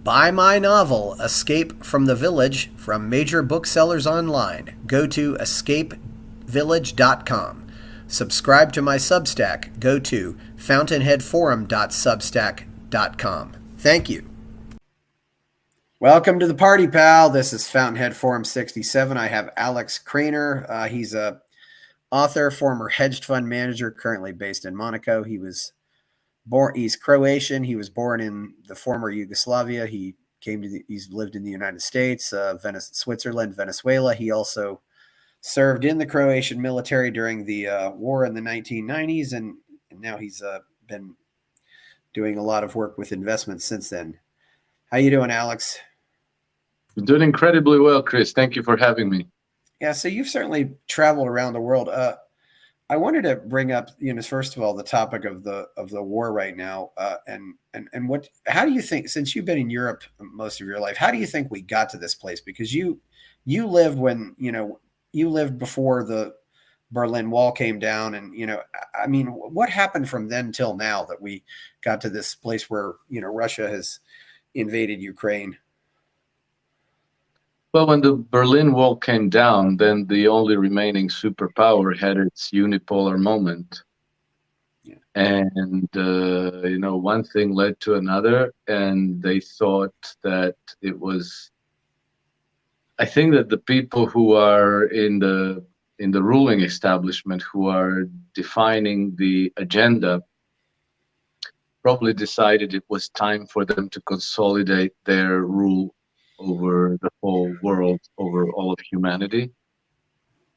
Buy my novel, Escape from the Village, from major booksellers online. Go to escapevillage.com. Subscribe to my Substack. Go to fountainheadforum.substack.com. Thank you. Welcome to the party, pal. This is Fountainhead Forum 67. I have Alex Krainer. He's a author, former hedge fund manager, currently based in Monaco. He's Croatian. He was born in the former Yugoslavia. He's lived in the United States, Switzerland, Venezuela. He also served in the Croatian military during the war in the 1990s, and now he's been doing a lot of work with investments since then. How you doing, Alex? I'm doing incredibly well, Chris. Thank you for having me. Yeah, so you've certainly traveled around the world. I wanted to bring up, first of all, the topic of the war right now, and how do you think, since you've been in Europe most of your life, how do you think we got to this place? Because you lived you lived before the Berlin Wall came down, and what happened from then till now that we got to this place where Russia has invaded Ukraine? Well, when the Berlin Wall came down, then the only remaining superpower had its unipolar moment. Yeah. And, one thing led to another, and they thought that it was, I think that the people who are in the ruling establishment, who are defining the agenda, probably decided it was time for them to consolidate their rule over the whole world, over all of humanity.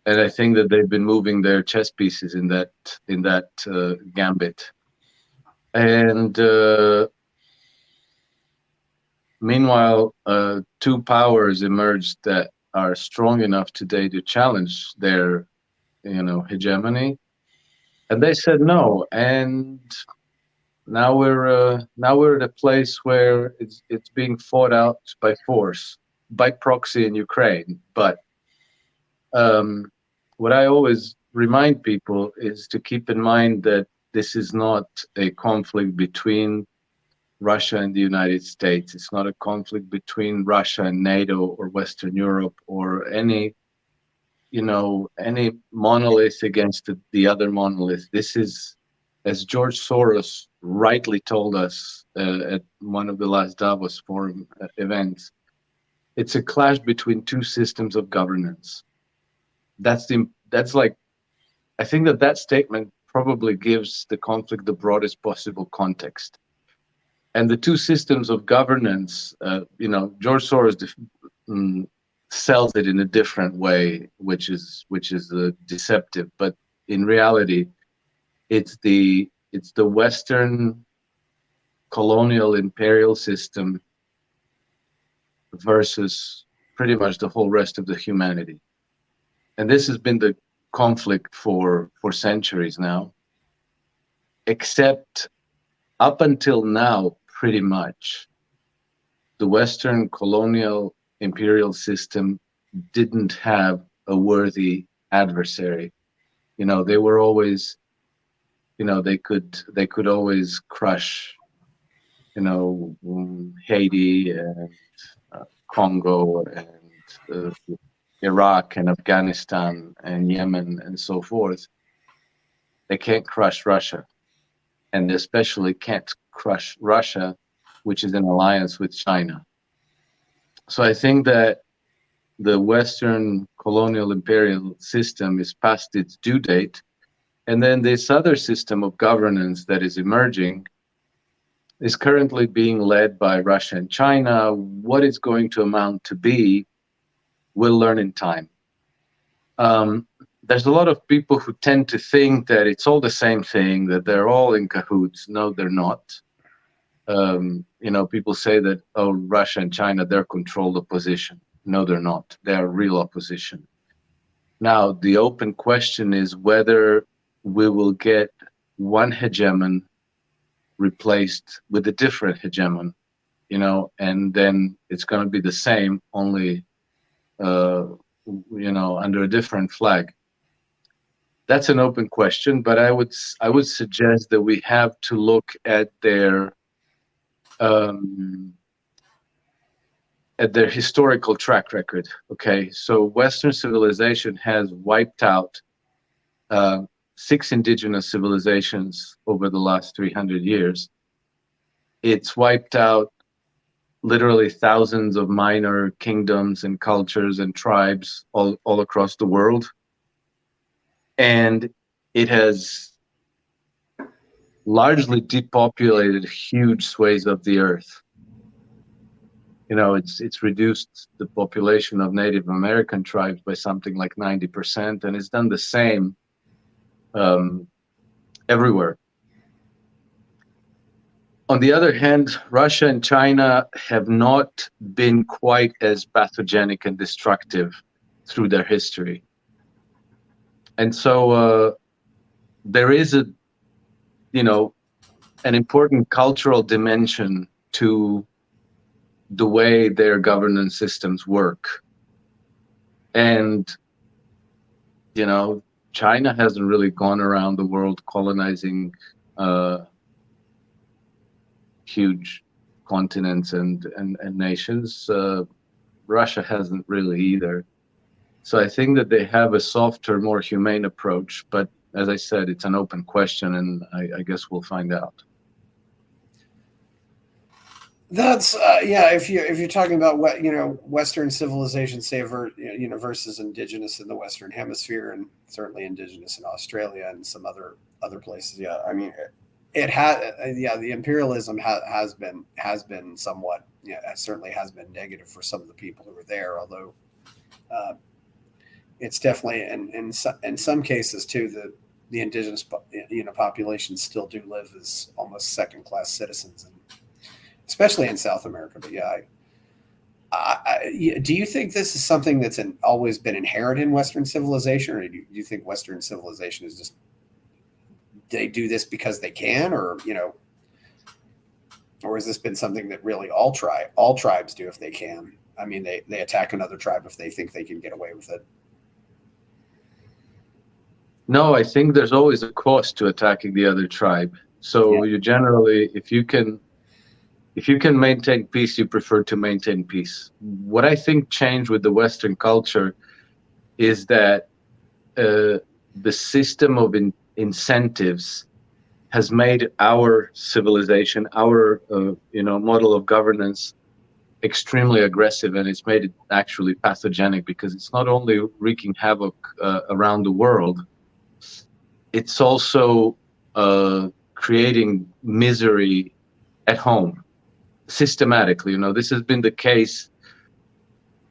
And I think that they've been moving their chess pieces in that gambit. And meanwhile, two powers emerged that are strong enough today to challenge their, hegemony. And they said no. And now we're at a place where it's being fought out by force, by proxy in Ukraine. But what I always remind people is to keep in mind that this is not a conflict between Russia and the United States. It's not a conflict between Russia and NATO or Western Europe or any monolith against the other monolith. This is, as George Soros rightly told us at one of the last Davos Forum events, it's a clash between two systems of governance. I think that statement probably gives the conflict the broadest possible context. And the two systems of governance, George Soros sells it in a different way, which is deceptive. But in reality, it's the Western colonial imperial system versus pretty much the whole rest of the humanity. And this has been the conflict for centuries now, except up until now, pretty much, the Western colonial imperial system didn't have a worthy adversary. They were always, they could always crush, Haiti and Congo and Iraq and Afghanistan and Yemen and so forth. They can't crush Russia, and especially can't crush Russia, which is in alliance with China. So I think that the Western colonial imperial system is past its due date. And then this other system of governance that is emerging is currently being led by Russia and China. What it's going to amount to be, we'll learn in time. There's a lot of people who tend to think that it's all the same thing, that they're all in cahoots. No, they're not. People say that, Russia and China, they're controlled opposition. No, they're not. They're real opposition. Now, the open question is whether we will get one hegemon replaced with a different hegemon, and then it's going to be the same, only, under a different flag. That's an open question, but I would suggest that we have to look at their at their historical track record. Okay, so Western civilization has wiped out 6 indigenous civilizations over the last 300 years. It's wiped out literally thousands of minor kingdoms and cultures and tribes all across the world. And it has largely depopulated huge swathes of the earth. You know, it's reduced the population of Native American tribes by something like 90%, and it's done the same everywhere. On the other hand, Russia and China have not been quite as pathogenic and destructive through their history. And so there is an important cultural dimension to the way their governance systems work. And, China hasn't really gone around the world colonizing huge continents and nations. Russia hasn't really either. So I think that they have a softer, more humane approach. But as I said, it's an open question, and I guess we'll find out. That's if you're talking about what Western civilization, say, versus indigenous in the Western Hemisphere, and certainly indigenous in Australia and some other places. Yeah, I mean, it has. The imperialism has been somewhat. It certainly has been negative for some of the people who were there. Although it's definitely in some cases too the indigenous populations still do live as almost second-class citizens, especially in South America. But do you think this is something that's always been inherent in Western civilization, or do you think Western civilization is just they do this because they can, or has this been something that really all tribes do if they can? I mean, they attack another tribe if they think they can get away with it. No, I think there's always a cost to attacking the other tribe. So you generally, if you can maintain peace, you prefer to maintain peace. What I think changed with the Western culture is that the system of incentives has made our civilization, our model of governance extremely aggressive, and it's made it actually pathogenic because it's not only wreaking havoc around the world, it's also creating misery at home systematically. This has been the case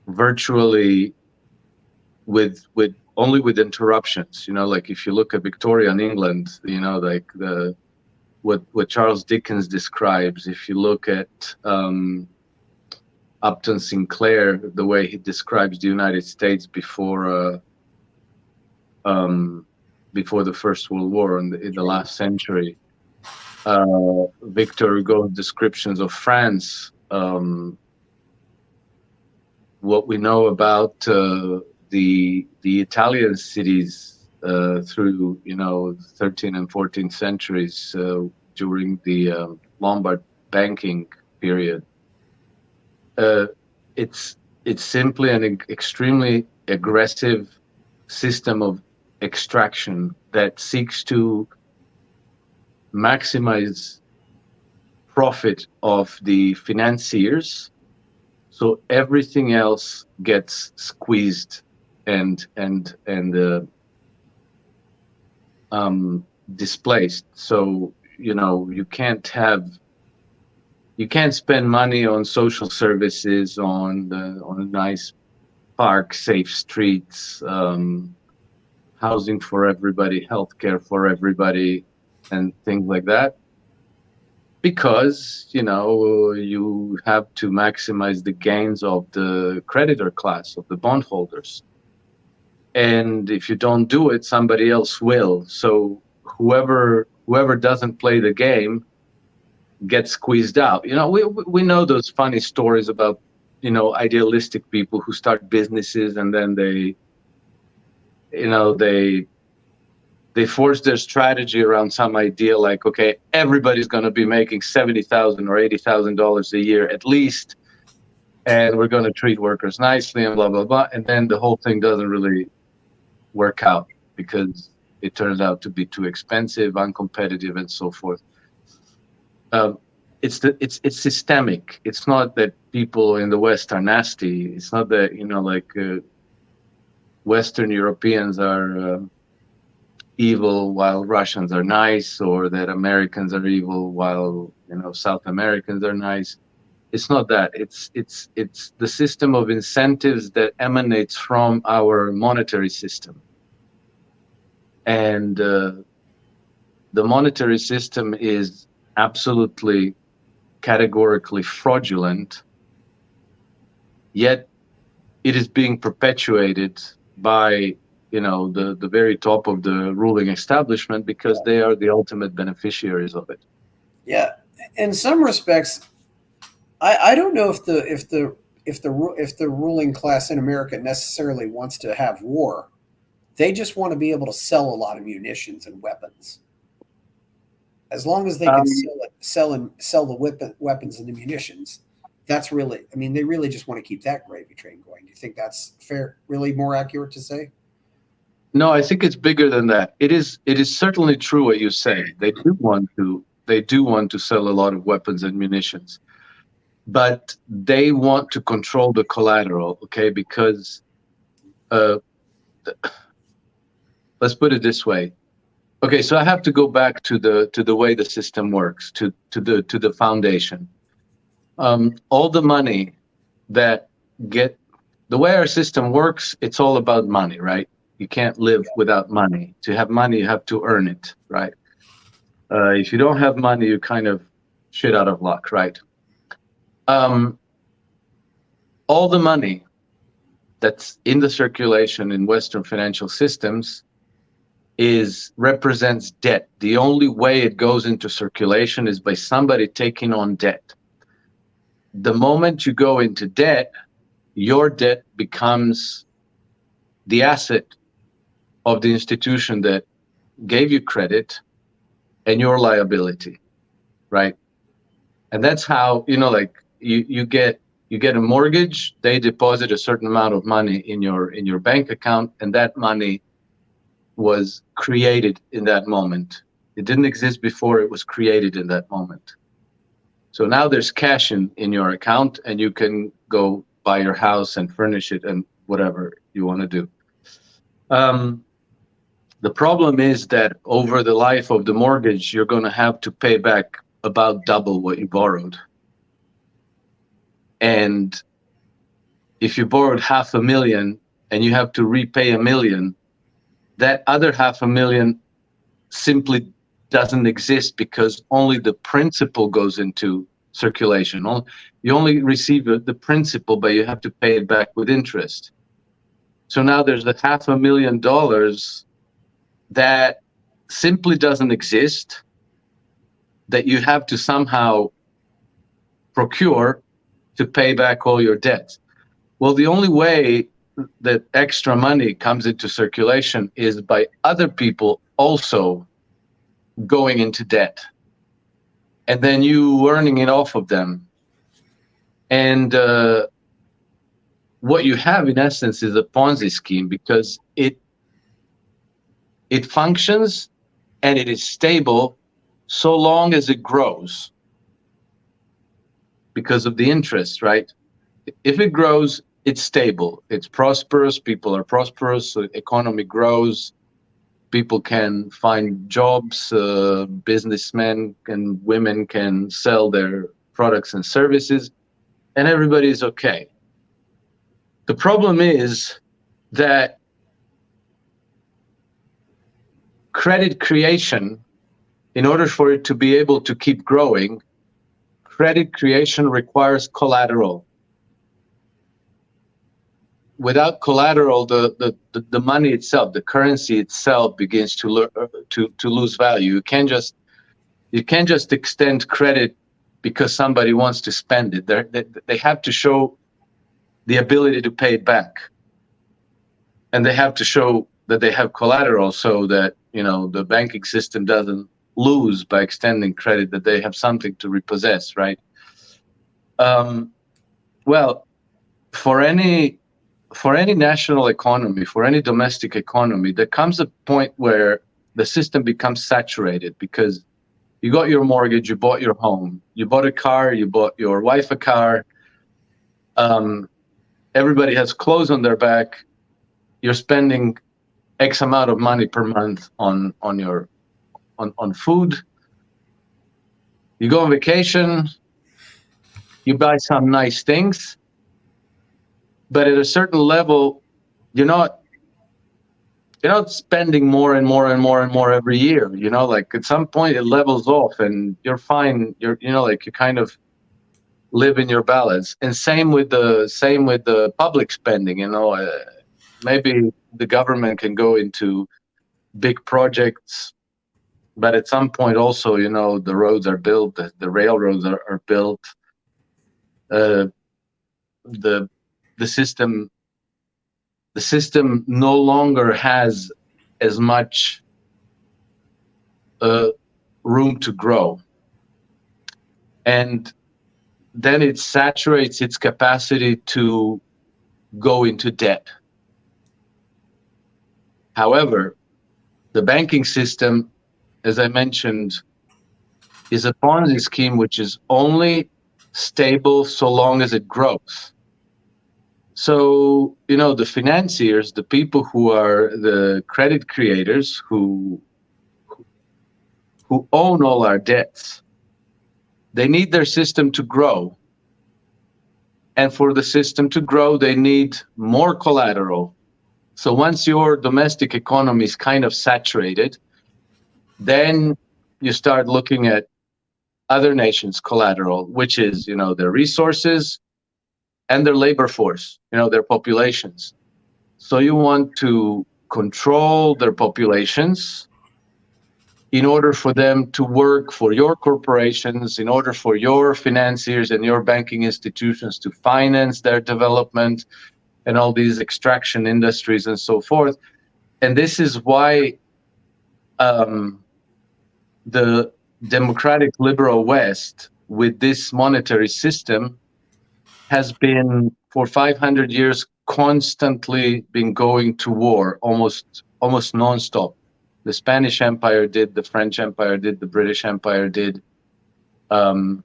virtually with only with interruptions. Like if you look at Victorian England, like what Charles Dickens describes. If you look at Upton Sinclair, the way he describes the United States before the First World War in the last century. Victor Hugo's descriptions of France, what we know about the Italian cities through 13th and 14th centuries during the Lombard banking period. It's simply an extremely aggressive system of extraction that seeks to maximize profit of the financiers, so everything else gets squeezed and displaced. So you can't spend money on social services, on a nice park, safe streets, housing for everybody, healthcare for everybody, and things like that, because you have to maximize the gains of the creditor class, of the bondholders. And if you don't do it, somebody else will. So whoever doesn't play the game gets squeezed out. We know those funny stories about idealistic people who start businesses and then they forge their strategy around some idea like, okay, everybody's going to be making $70,000 or $80,000 a year at least, and we're going to treat workers nicely and blah, blah, blah. And then the whole thing doesn't really work out because it turns out to be too expensive, uncompetitive, and so forth. It's systemic. It's not that people in the West are nasty. It's not that, Western Europeans are evil while Russians are nice, or that Americans are evil while South Americans are nice. It's not that. It's the system of incentives that emanates from our monetary system, and the monetary system is absolutely categorically fraudulent, yet it is being perpetuated by the very top of the ruling establishment because they are the ultimate beneficiaries of it. Yeah, in some respects, I don't know if the ruling class in America necessarily wants to have war. They just want to be able to sell a lot of munitions and weapons. As long as they can sell the weapons and the munitions, that's really, I mean, they really just want to keep that gravy train going. Do you think that's fair? Really more accurate to say? No, I think it's bigger than that. It is certainly true what you say. They do want to sell a lot of weapons and munitions, but they want to control the collateral, okay? Because let's put it this way. Okay, so I have to go back to the way the system works, to the foundation. All the money that the way our system works, it's all about money, right? You can't live without money. To have money, you have to earn it, right? If you don't have money, you kind of shit out of luck, right? All the money that's in the circulation in Western financial systems represents debt. The only way it goes into circulation is by somebody taking on debt. The moment you go into debt, your debt becomes the asset of the institution that gave you credit and your liability, right? And that's how, you get a mortgage, they deposit a certain amount of money in your bank account, and that money was created in that moment. It didn't exist before, it was created in that moment. So now there's cash in your account, and you can go buy your house and furnish it and whatever you want to do. The problem is that over the life of the mortgage, you're going to have to pay back about double what you borrowed. And if you borrowed $500,000 and you have to repay $1 million, that other $500,000 simply doesn't exist because only the principal goes into circulation. You only receive the principal, but you have to pay it back with interest. So now there's the $500,000 that simply doesn't exist, that you have to somehow procure to pay back all your debts. Well, the only way that extra money comes into circulation is by other people also going into debt, and then you earning it off of them. And what you have in essence is a Ponzi scheme, because it functions and it is stable so long as it grows because of the interest, right? If it grows, it's stable, it's prosperous, people are prosperous, so the economy grows, people can find jobs, businessmen and women can sell their products and services, and everybody is okay. The problem is that credit creation, in order for it to be able to keep growing, credit creation requires collateral. Without collateral, the money itself, the currency itself, begins to lose value. You can't just extend credit because somebody wants to spend it. They have to show the ability to pay it back, and they have to show that they have collateral, so that the banking system doesn't lose by extending credit, that they have something to repossess, right? Well, for any national economy, for any domestic economy, there comes a point where the system becomes saturated because you got your mortgage, you bought your home, you bought a car, you bought your wife a car. Everybody has clothes on their back. You're spending X amount of money per month on food. You go on vacation, you buy some nice things, but at a certain level, you're not spending more and more and more and more every year. Like at some point it levels off and you're fine. You kind of live in your balance. And same with the public spending. Maybe the government can go into big projects, but at some point also, the roads are built, the railroads are built. The system no longer has as much room to grow, and then it saturates its capacity to go into debt. However, the banking system, as I mentioned, is a Ponzi scheme which is only stable so long as it grows. So, the financiers, the people who are the credit creators, who own all our debts, they need their system to grow. And for the system to grow, they need more collateral. So once your domestic economy is kind of saturated, then you start looking at other nations' collateral, which is, their resources and their labor force, their populations. So you want to control their populations in order for them to work for your corporations, in order for your financiers and your banking institutions to finance their development and all these extraction industries and so forth. And this is why the democratic liberal West, with this monetary system, has been for 500 years constantly been going to war, almost nonstop. The Spanish Empire did, the French Empire did, the British Empire did, and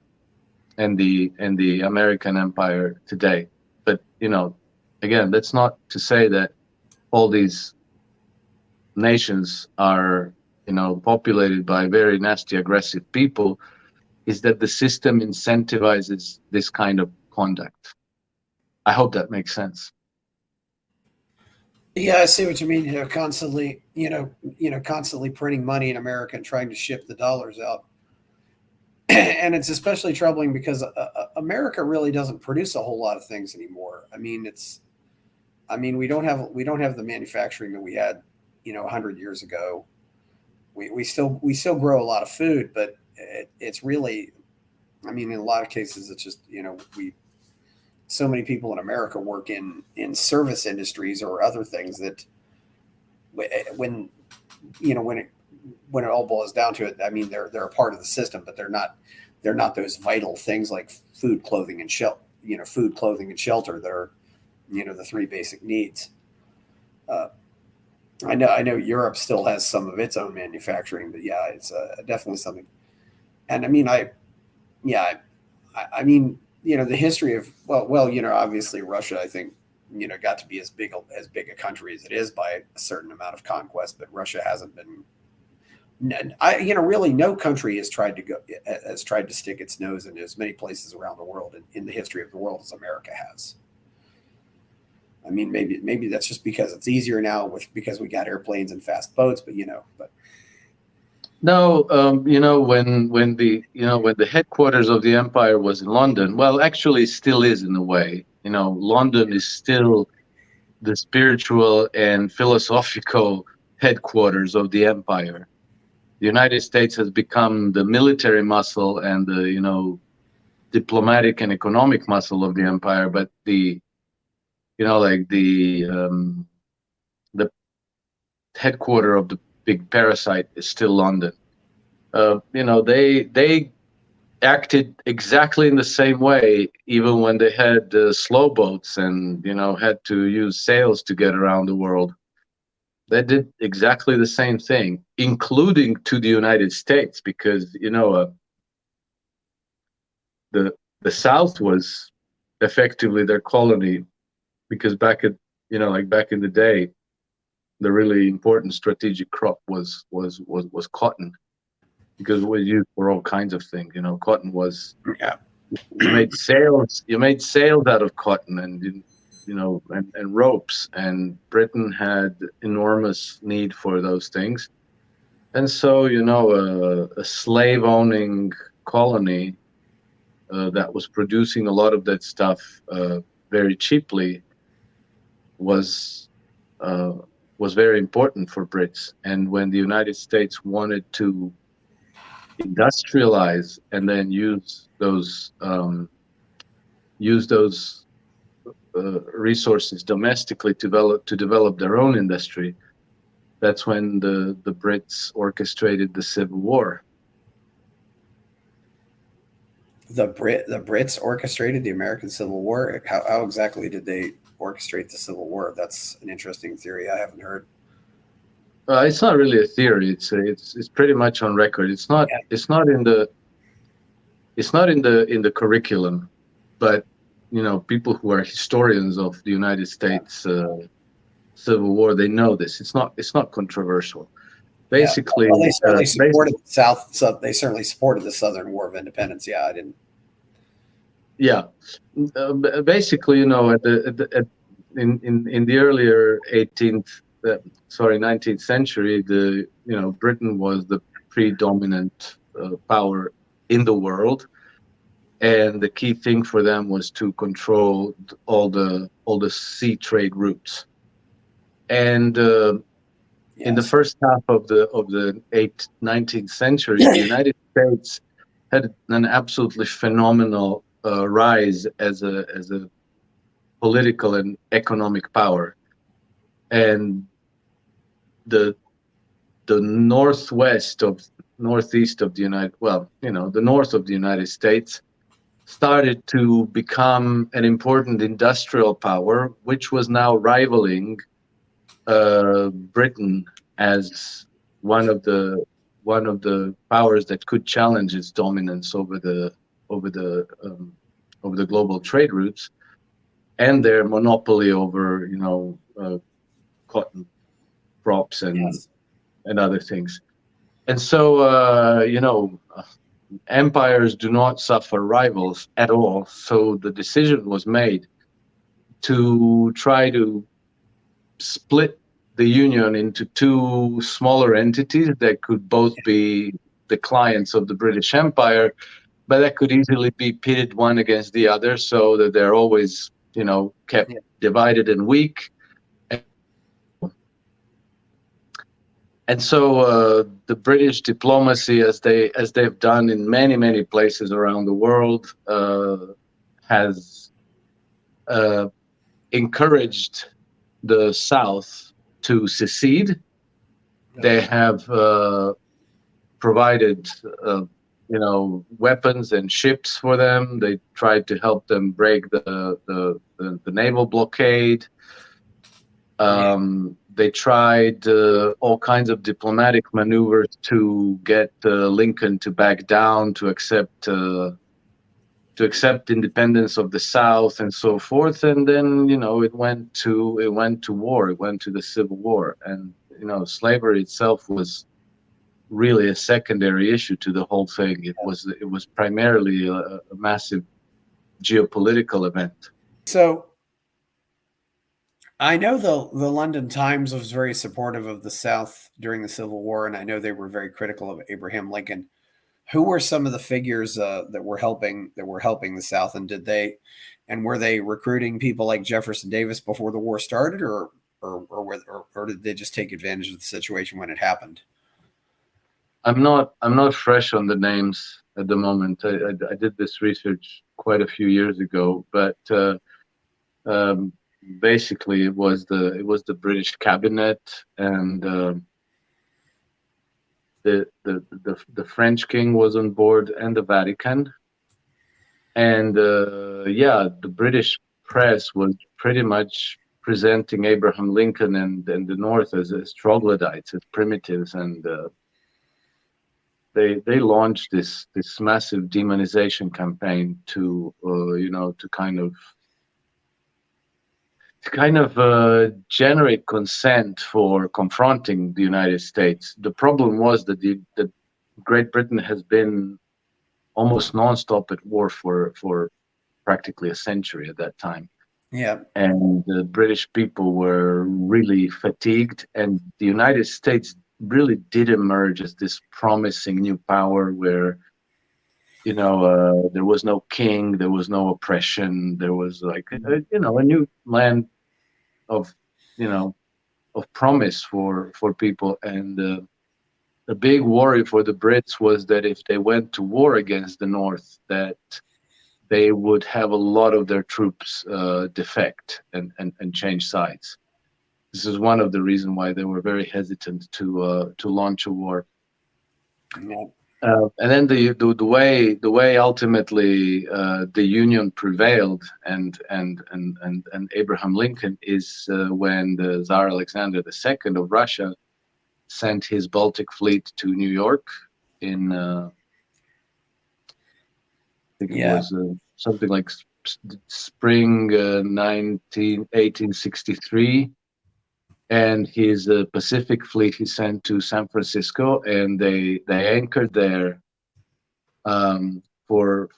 the American Empire today. But again, that's not to say that all these nations are populated by very nasty, aggressive people. Is that the system incentivizes this kind of conduct? I hope that makes sense. Yeah, I see what you mean. Constantly, constantly printing money in America and trying to ship the dollars out. And it's especially troubling because America really doesn't produce a whole lot of things anymore. We don't have the manufacturing that we had, 100 years ago. We still grow a lot of food, but it's really, in a lot of cases, it's just, so many people in America work in service industries or other things that when it all boils down to it, they're a part of the system, but they're not those vital things like food, clothing, and shelter. Food, clothing, and shelter that are, the three basic needs. I know Europe still has some of its own manufacturing, but yeah, it's definitely something. And the history of obviously Russia, I think, got to be as big a country as it is by a certain amount of conquest, but Russia hasn't been. Really, no country has tried to stick its nose into as many places around the world in the history of the world as America has. Maybe that's just because it's easier now because we got airplanes and fast boats, but. No, when the headquarters of the empire was in London, well, actually it still is in a way. London is still the spiritual and philosophical headquarters of the empire. The United States has become the military muscle and the, diplomatic and economic muscle of the empire, but the headquarter of the big parasite is still London. They acted exactly in the same way, even when they had slow boats and had to use sails to get around the world. They did exactly the same thing, including to the United States, because the South was effectively their colony, because back in the day, the really important strategic crop was cotton, because it was used for all kinds of things. Cotton was, Yeah. you made sails out of cotton, and and ropes, and Britain had enormous need for those things. And so a slave owning colony that was producing a lot of that stuff very cheaply was uh, was very important for Brits. And when the United States wanted to industrialize and then use those resources domestically to develop their own industry, that's when the Brits orchestrated the Civil War. The Brits orchestrated the American Civil War. How exactly did they orchestrate the Civil War? That's an interesting theory I haven't heard. It's not really a theory. It's pretty much on record. It's not Yeah. In the curriculum, but people who are historians of the United States Civil War, they know this. It's not controversial. Yeah. Basically, Well, they certainly supported the South. So they certainly supported the Southern War of Independence. Yeah, I didn't. yeah. Basically, in the earlier 19th century, Britain was the predominant power in the world, and the key thing for them was to control all the sea trade routes. And in the Yes. first half of the 19th century, the United States had an absolutely phenomenal rise as a political and economic power. And the northeast of the north of the United States started to become an important industrial power, which was now rivaling Britain as one of the powers that could challenge its dominance over the global trade routes, and their monopoly over cotton crops Yes. and other things. And so empires do not suffer rivals at all. So the decision was made to try to split the union into two smaller entities that could both be the clients of the British Empire, but that could easily be pitted one against the other, so that they're always, kept divided and weak. And so the British diplomacy, as they've done in many places around the world, has encouraged the South to secede. They have provided, weapons and ships for them. They tried to help them break the naval blockade. They tried all kinds of diplomatic maneuvers to get Lincoln to back down, to accept independence of the South and so forth. And then it went to war. It went to the Civil War, and slavery itself was really a secondary issue to the whole thing. It was primarily a massive geopolitical event. So I know the London Times was very supportive of the South during the Civil War, and I know they were very critical of Abraham Lincoln. Who were some of the figures that were helping the South, and were they recruiting people like Jefferson Davis before the war started, or did they just take advantage of the situation when it happened? I'm not fresh on the names at the moment. I did this research quite a few years ago, but um, basically it was the British cabinet, and the French king was on board and the Vatican, and the British press was pretty much presenting Abraham Lincoln and the North as troglodytes, as primitives, and they launched this massive demonization campaign to kind of generate consent for confronting the United States. The problem was that that Great Britain has been almost nonstop at war for practically a century at that time. Yeah. And the British people were really fatigued, and the United States really did emerge as this promising new power where, there was no king, there was no oppression, there was like, a new land of, of promise for people. And the big worry for the Brits was that if they went to war against the North, that they would have a lot of their troops defect and change sides. This is one of the reasons why they were very hesitant to launch a war. Yeah. And then the way ultimately the Union prevailed and Abraham Lincoln is when the Tsar Alexander II of Russia sent his Baltic fleet to New York in I think it was something like spring 1863, and his Pacific fleet he sent to San Francisco, and they anchored there for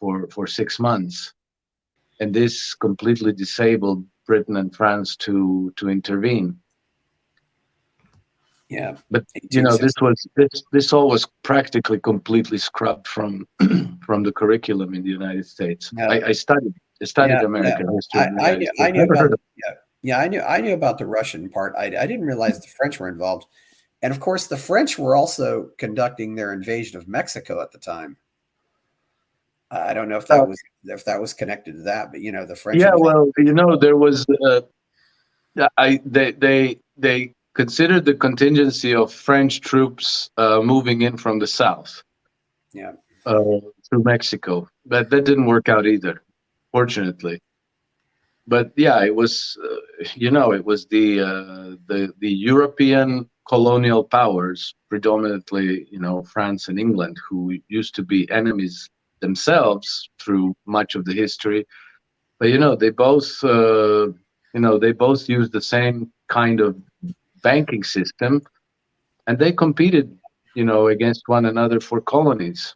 6 months, and this completely disabled Britain and France to intervene. Yeah, but this all was practically completely scrubbed from the curriculum in the United States. Yeah. I studied American history. I knew about I knew about the Russian part. I didn't realize the French were involved, and of course the French were also conducting their invasion of Mexico at the time. I don't know if that was connected to that, but the French. Yeah, well, there was they considered the contingency of French troops moving in from the south, through Mexico, but that didn't work out either, fortunately. But yeah, it was it was the European colonial powers, predominantly France and England, who used to be enemies themselves through much of the history. But they both used the same kind of banking system, and they competed against one another for colonies.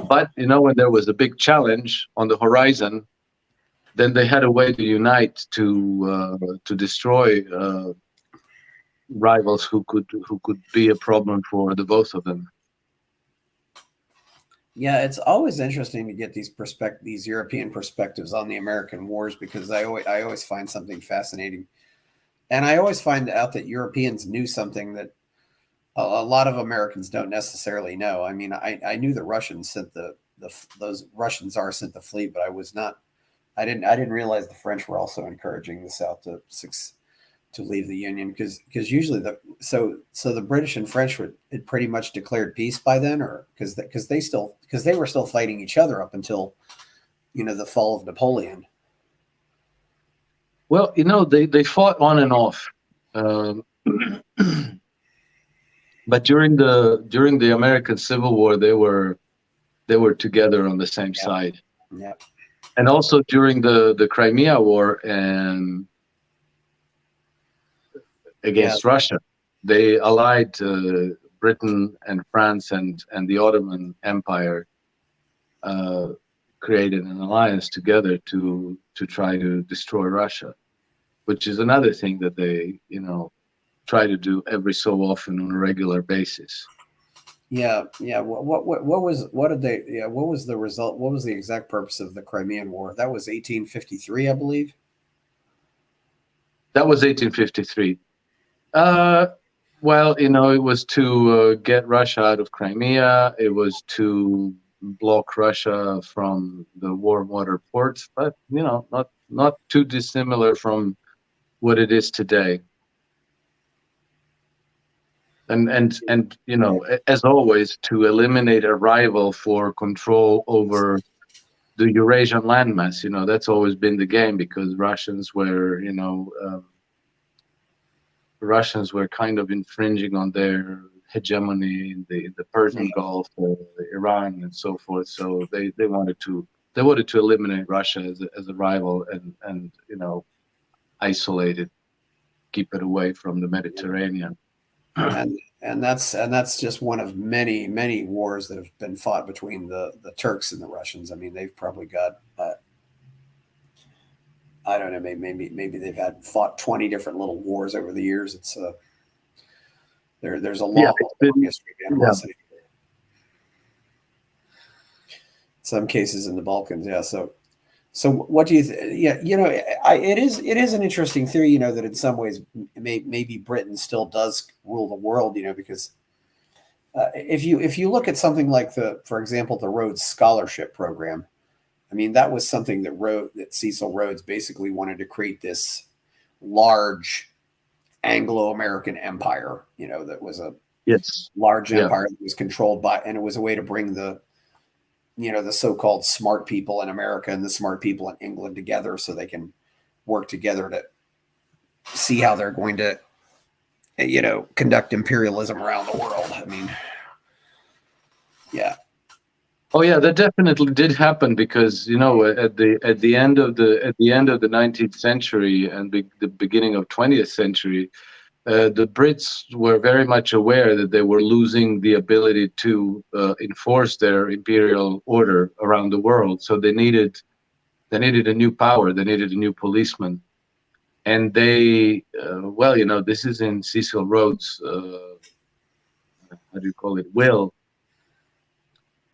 But when there was a big challenge on the horizon, then they had a way to unite to destroy rivals who could be a problem for the both of them. Yeah, it's always interesting to get these European perspectives on the American wars, because I always find something fascinating, and I always find out that Europeans knew something that a lot of Americans don't necessarily know. I mean, I knew the Russians sent those Russian Tsar sent the fleet, but I didn't realize the French were also encouraging the South to leave the Union, because usually the British and French had pretty much declared peace by then, or because they were still fighting each other up until the fall of Napoleon. Well, they fought on and off, but during the American Civil War they were together on the same side. Yeah. And also during the Crimea War and against Russia, they allied Britain and France and the Ottoman Empire, created an alliance together to try to destroy Russia, which is another thing that they try to do every so often on a regular basis. Yeah. What was the result? What was the exact purpose of the Crimean War? That was 1853, I believe. That was 1853. Well, it was to get Russia out of Crimea. It was to block Russia from the warm water ports, but not too dissimilar from what it is today. and you know, as always, to eliminate a rival for control over the Eurasian landmass. You know, that's always been the game, because Russians were, you know, Russians were kind of infringing on their hegemony in the Persian Gulf, Iran, and so forth. So they wanted to eliminate Russia as a rival, and you know, isolate it, keep it away from the Mediterranean. And that's just one of many wars that have been fought between the Turks and the Russians. I mean, they've probably got I don't know, maybe they've fought 20 different little wars over the years. It's there's a long history of animosity. Some cases in the Balkans, yeah. So what do you yeah, you know, it is an interesting theory, you know, that in some ways maybe Britain still does rule the world, you know, because if you look at something like for example, the Rhodes Scholarship Program, I mean, that was something that Cecil Rhodes basically wanted to create this large Anglo-American empire, you know, that was a large empire that was controlled by, and it was a way to bring the so-called smart people in America and the smart people in England together so they can work together to see how they're going to, you know, conduct imperialism around the world. I mean, yeah. Oh yeah, that definitely did happen, because you know, at the end of the 19th century and the beginning of 20th century, the Brits were very much aware that they were losing the ability to enforce their imperial order around the world. So they needed a new power. They needed a new policeman, and they well, you know, this is in Cecil Rhodes' how do you call it, will.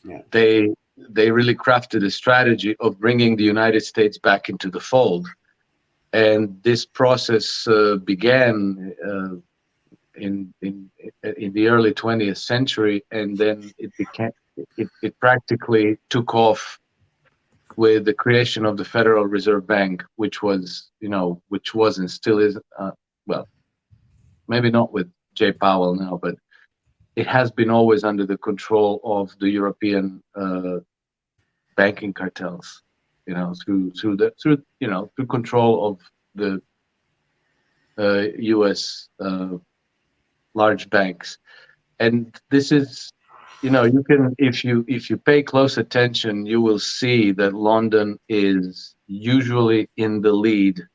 Yeah. They really crafted a strategy of bringing the United States back into the fold, and this process began in the early 20th century, and then it practically took off with the creation of the Federal Reserve Bank, which was and still is, well, maybe not with Jay Powell now, but it has been always under the control of the European banking cartels, you know, through control of the U.S. Large banks. And this is, you know, you can, if you pay close attention, you will see that London is usually in the lead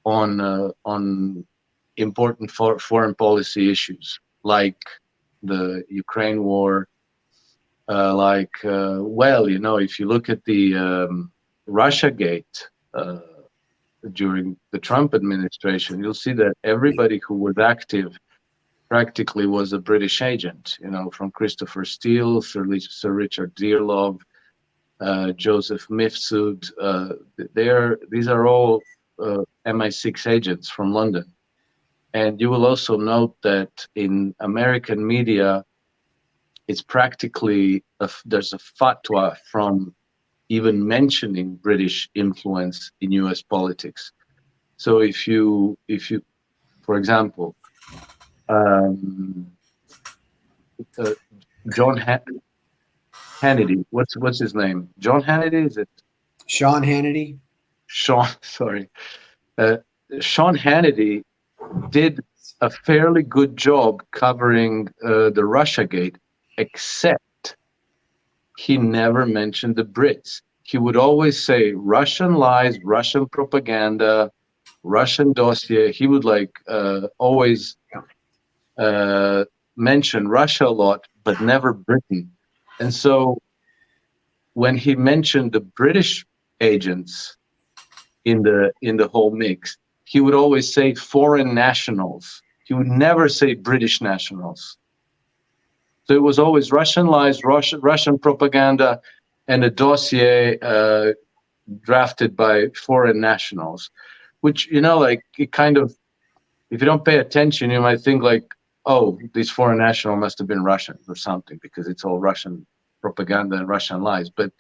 on important foreign policy issues, like the Ukraine war, well, you know, if you look at the Russia Gate during the Trump administration, you'll see that everybody who was active practically was a British agent, you know, from Christopher Steele, Sir Richard Dearlove, Joseph Mifsud. These are all MI6 agents from London. And you will also note that in American media, it's practically there's a fatwa from even mentioning British influence in U.S. politics. So if you, for example, John Hannity, what's his name? John Hannity, is it? Sean Hannity. Sorry. Sean Hannity did a fairly good job covering the Russiagate, except he never mentioned the Brits. He would always say Russian lies, Russian propaganda, Russian dossier. He would always mention Russia a lot, but never Britain. And so when he mentioned the British agents in the whole mix, he would always say foreign nationals. He would never say British nationals. So it was always Russian lies, Russian propaganda, and a dossier drafted by foreign nationals, which, you know, like, it kind of, if you don't pay attention, you might think like, oh, these foreign nationals must have been Russian or something, because it's all Russian propaganda and Russian lies. But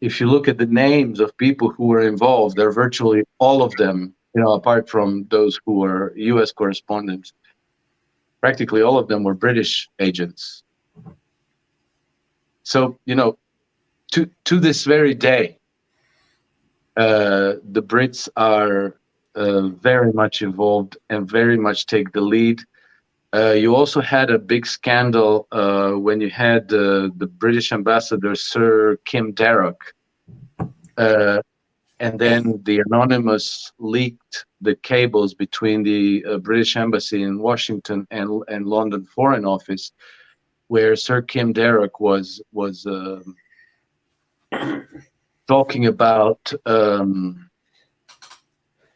if you look at the names of people who were involved, they're virtually all of them, you know, apart from those who were U.S. correspondents, practically all of them were British agents. So, to this very day, the Brits are very much involved and very much take the lead. You also had a big scandal when you had the British ambassador, Sir Kim Darroch, and then the Anonymous leaked the cables between the British Embassy in Washington and London Foreign Office, where Sir Kim Darroch was talking about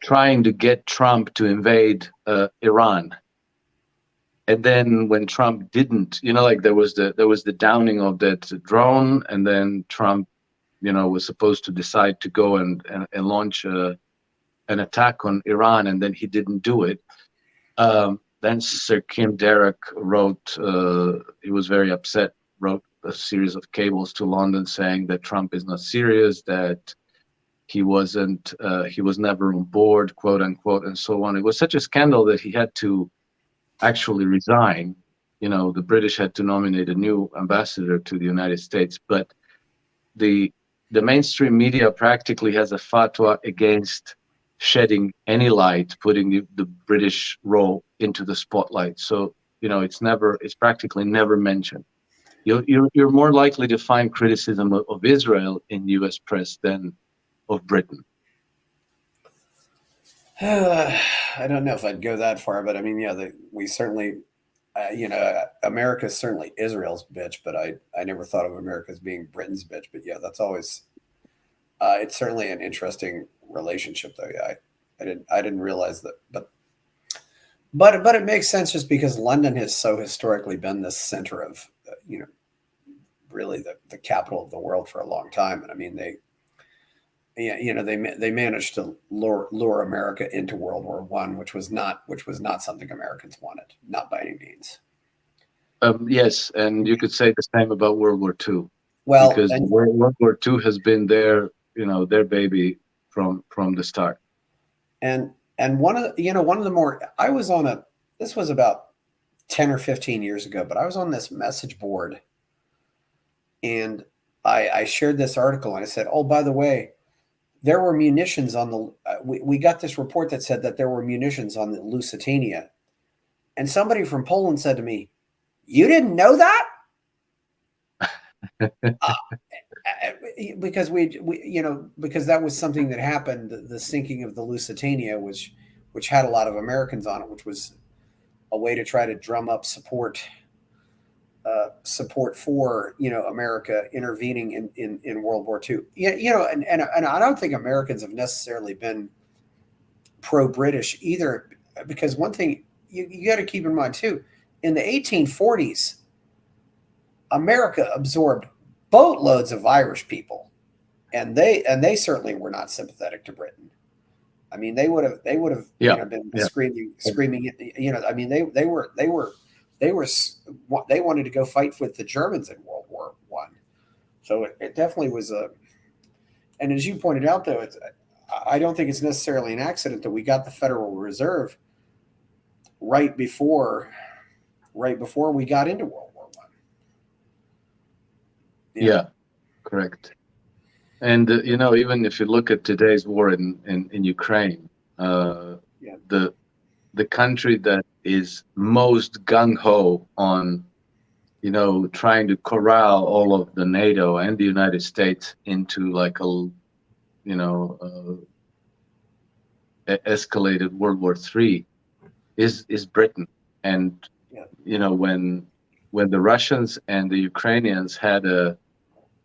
trying to get Trump to invade Iran. And then when Trump didn't, there was the downing of that drone, and then Trump, was supposed to decide to go and launch an attack on Iran, and then he didn't do it. Then Sir Kim Darroch wrote, he was very upset, wrote a series of cables to London saying that Trump is not serious, that he was never on board, quote unquote, and so on. It was such a scandal that he had to actually resign. The British had to nominate a new ambassador to the United States, but the mainstream media practically has a fatwa against shedding any light, putting the British role into the spotlight. So, it's practically never mentioned. You're more likely to find criticism of Israel in U.S. press than of Britain. I don't know if I'd go that far, but I mean, we certainly, America's certainly Israel's bitch, but I never thought of America as being Britain's bitch. But yeah, that's always, it's certainly an interesting relationship, though. Yeah, I didn't realize that, but it makes sense just because London has so historically been the center of, really the capital of the world for a long time, and I mean they managed to lure America into World War One, which was not something Americans wanted, not by any means. Yes, and you could say the same about World War II. Well, because World War II has been their baby from the start. And one of the more, I was on this was about 10 or 15 years ago, but I was on this message board, and I shared this article, and I said, oh, by the way, there were munitions on the, we got this report that said that there were munitions on the Lusitania. And somebody from Poland said to me, you didn't know that? Because because that was something that happened, the sinking of the Lusitania, which had a lot of Americans on it, which was a way to try to drum up support for America intervening in World War II. And I don't think Americans have necessarily been pro-British either, because one thing you got to keep in mind too, in the 1840s, America absorbed boatloads of Irish people, and they certainly were not sympathetic to Britain. I mean, they would have been screaming. I mean, they wanted to go fight with the Germans in World War One. So it definitely was and as you pointed out, though, I don't think it's necessarily an accident that we got the Federal Reserve right before we got into World War One. Yeah, correct. And even if you look at today's war in Ukraine, the country that is most gung-ho on trying to corral all of the NATO and the United States into like escalated World War III is Britain. And when the Russians and the Ukrainians had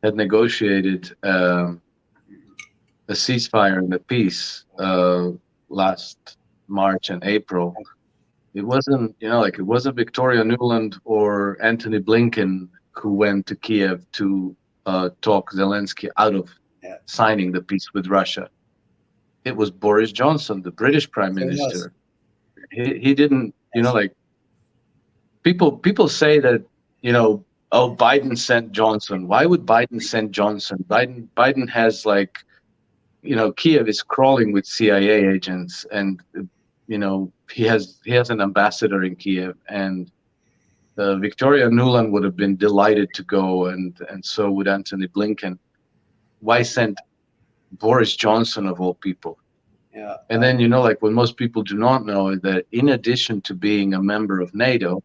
negotiated a ceasefire and a peace last March and April, it wasn't it wasn't Victoria Nuland or Antony Blinken who went to Kiev to talk Zelensky out of signing the peace with Russia. It was Boris Johnson, the British Prime Minister. He didn't, people say that, oh, Biden sent Johnson. Why would Biden send Johnson? Biden has Kiev is crawling with CIA agents, and he has an ambassador in Kiev, and Victoria Nuland would have been delighted to go, and so would Antony Blinken. Why send Boris Johnson of all people? Yeah. And then, like what most people do not know is that in addition to being a member of NATO,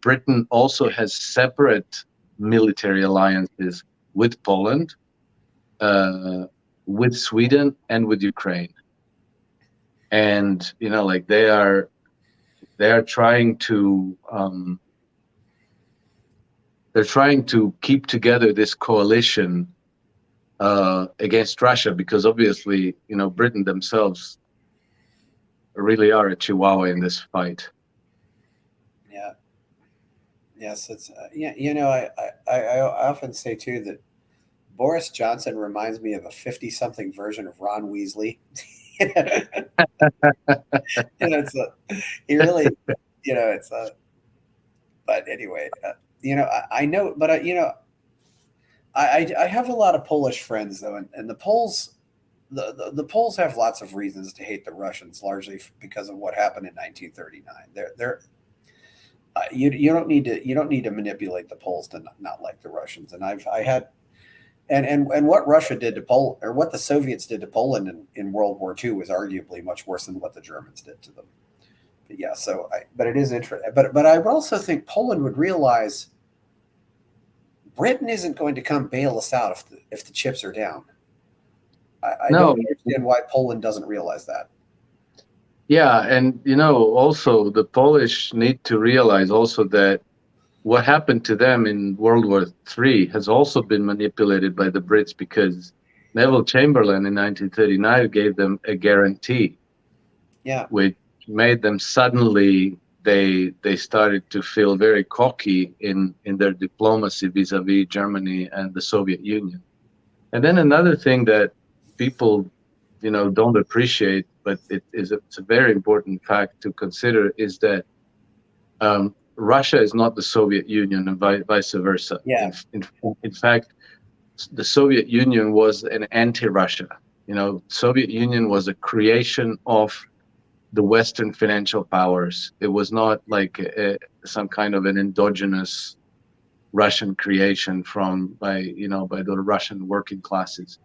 Britain also has separate military alliances with Poland, with Sweden, and with Ukraine. And like they are trying to keep together this coalition against Russia, because obviously Britain themselves really are a chihuahua in this fight. Yeah. Yes, it's I often say too that Boris Johnson reminds me of a 50-something version of Ron Weasley. It's he really, it's a. But anyway, I know, but I have a lot of Polish friends though, and the Poles, the Poles have lots of reasons to hate the Russians, largely because of what happened in 1939. They're you don't need to manipulate the Poles to not like the Russians, and I had. And what Russia did to Poland, or what the Soviets did to Poland in World War II, was arguably much worse than what the Germans did to them. But yeah, but it is interesting. But I would also think Poland would realize Britain isn't going to come bail us out if the chips are down. I don't understand why Poland doesn't realize that. Yeah, and also the Polish need to realize also that what happened to them in World War III has also been manipulated by the Brits, because Neville Chamberlain in 1939 gave them a guarantee, which made them suddenly, they started to feel very cocky in their diplomacy vis-a-vis Germany and the Soviet Union. And then another thing that people don't appreciate, but it's a very important fact to consider, is that Russia is not the Soviet Union, and vice versa. Yeah. In fact, the Soviet Union was an anti-Russia. Soviet Union was a creation of the Western financial powers. It was not like some kind of an endogenous Russian creation by the Russian working classes.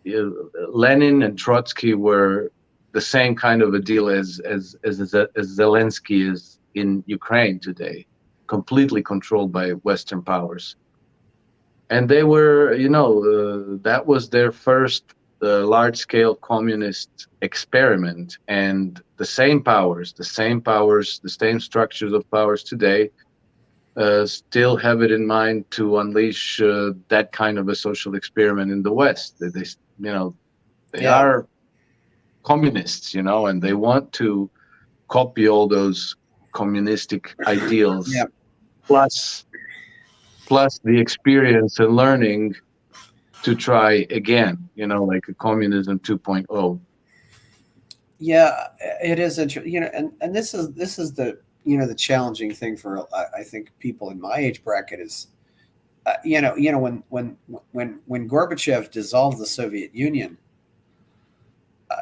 Lenin and Trotsky were the same kind of a deal as Zelensky is in Ukraine today, completely controlled by Western powers. And they were, that was their first large-scale communist experiment. And the same structures of powers today still have it in mind to unleash that kind of a social experiment in the West. They are communists, and they want to copy all those communistic ideals, plus the experience and learning to try again, like a communism 2.0. Yeah, it is interesting, and this is the the challenging thing for I think people in my age bracket is, when Gorbachev dissolved the Soviet Union,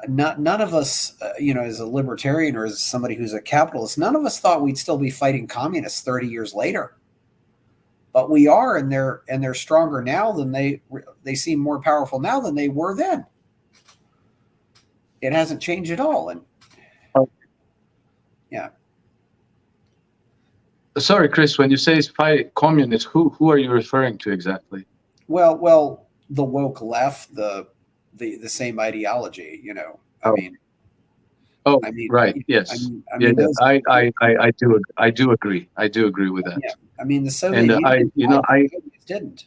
none of us, as a libertarian or as somebody who's a capitalist, none of us thought we'd still be fighting communists 30 years later. But we are, and they're stronger now than they seem more powerful now than they were then. It hasn't changed at all, and yeah. Sorry, Chris. When you say fight communists, who are you referring to exactly? Well, the woke left, the same ideology, Oh, right. Yes. I do agree. I do agree with that. Yeah. The Soviet Union didn't.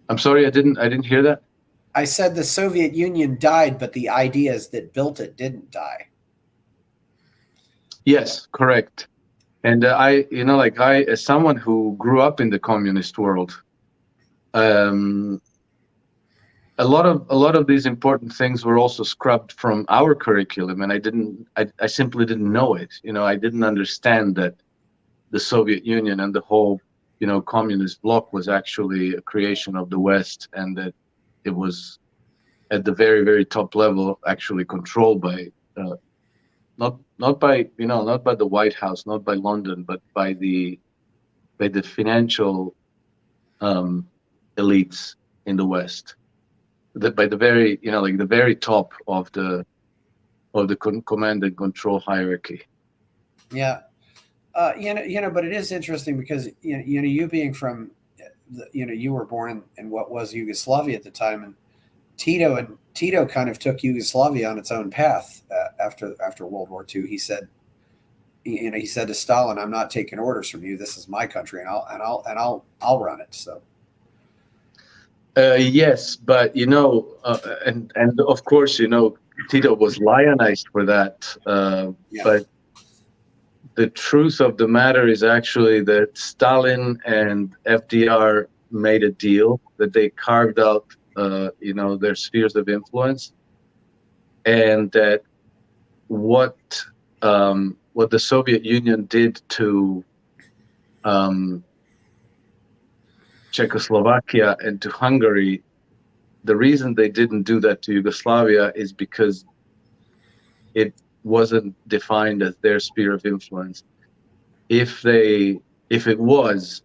I'm sorry, I didn't hear that. I said the Soviet Union died, but the ideas that built it didn't die. Yes, correct. And I, as someone who grew up in the communist world, a lot of these important things were also scrubbed from our curriculum, and I simply didn't know it. I didn't understand that the Soviet Union and the whole, communist bloc was actually a creation of the West, and that it was at the very, very top level, actually controlled by not by not by the White House, not by London, but by the financial elites in the West. By the very like the very top of the command and control hierarchy. Yeah. But it is interesting because you being from, you were born in what was Yugoslavia at the time, and Tito kind of took Yugoslavia on its own path after World War II. He said, he said to Stalin, "I'm not taking orders from you. This is my country, and I'll run it." So. Yes, but and of course, Tito was lionized for that. Yeah. But the truth of the matter is actually that Stalin and FDR made a deal that they carved out, their spheres of influence, and that what the Soviet Union did to Czechoslovakia and to Hungary, the reason they didn't do that to Yugoslavia is because it wasn't defined as their sphere of influence. If it was,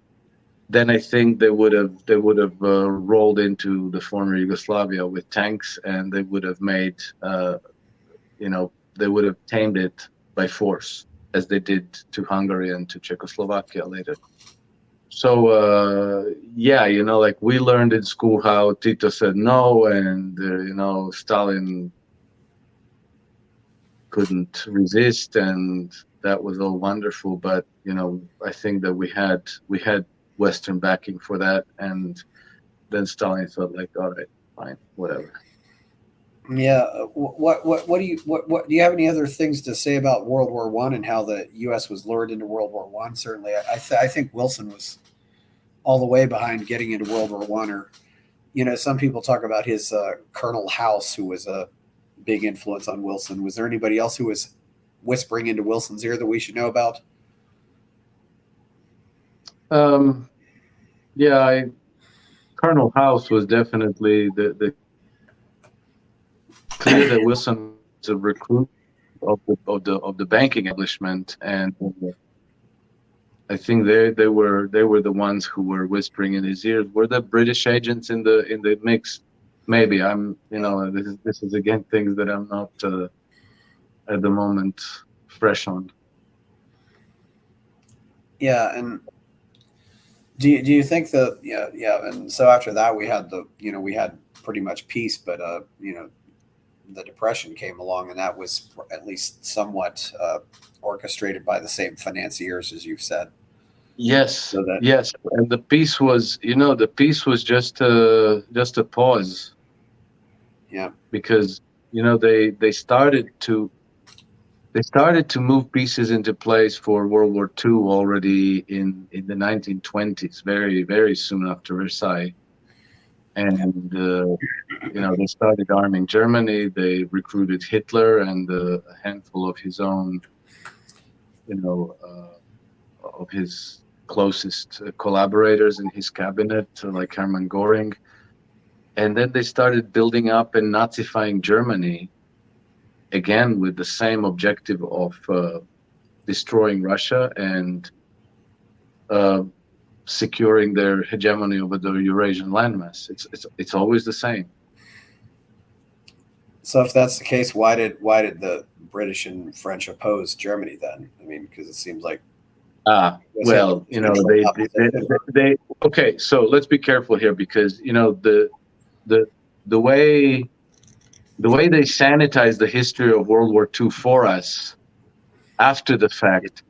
then I think they would have rolled into the former Yugoslavia with tanks, and they would have made they would have tamed it by force, as they did to Hungary and to Czechoslovakia later. So like we learned in school how Tito said no, and Stalin couldn't resist, and that was all wonderful. But I think that we had Western backing for that, and then Stalin thought like, all right, fine, whatever. Yeah. What do you have any other things to say about World War I and how the U.S. was lured into World War I? Certainly, I think Wilson was all the way behind getting into World War I. Or some people talk about his Colonel House, who was a big influence on Wilson. Was there anybody else who was whispering into Wilson's ear that we should know about? Colonel House was definitely the clear that Wilson was a recruit of the banking establishment, and I think they were the ones who were whispering in his ears. Were the British agents in the mix? Maybe. I'm this is again things that I'm not at the moment fresh on. Yeah, and do you think that and so after that we had we had pretty much peace, but the Depression came along, and that was at least somewhat orchestrated by the same financiers, as you've said. Yes, So yes, and the peace was just a pause. Yeah, because they started to move pieces into place for World War II already in the 1920s, very, very soon after Versailles. And they started arming Germany. They recruited Hitler and a handful of his own, of his closest collaborators in his cabinet, like Hermann Göring. And then they started building up and Nazifying Germany, again with the same objective of destroying Russia and securing their hegemony over the Eurasian landmass. It's always the same. So if that's the case, why did the British and French oppose Germany then? I mean, because it seems like well, they okay. So let's be careful here, because the way they sanitize the history of World War II for us after the fact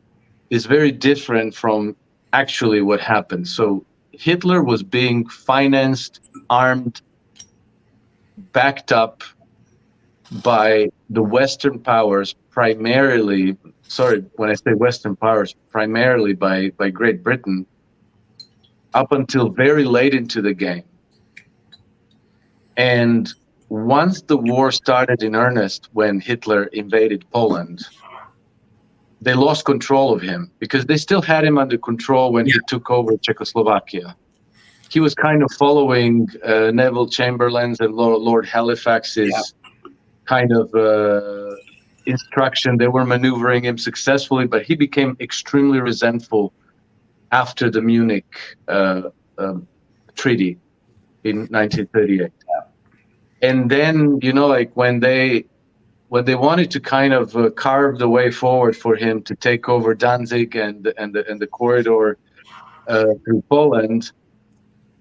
is very different from actually what happened. So Hitler was being financed, armed, backed up by the Western powers, primarily. Sorry, when I say Western powers, primarily by Great Britain, up until very late into the game. And once the war started in earnest, when Hitler invaded Poland, they lost control of him, because they still had him under control when he took over Czechoslovakia. he was kind of following Neville Chamberlain's and Lord Halifax's kind of instruction. They were maneuvering him successfully, but he became extremely resentful after the Munich Treaty in 1938. And then, like when they wanted to kind of carve the way forward for him to take over Danzig and the corridor through Poland,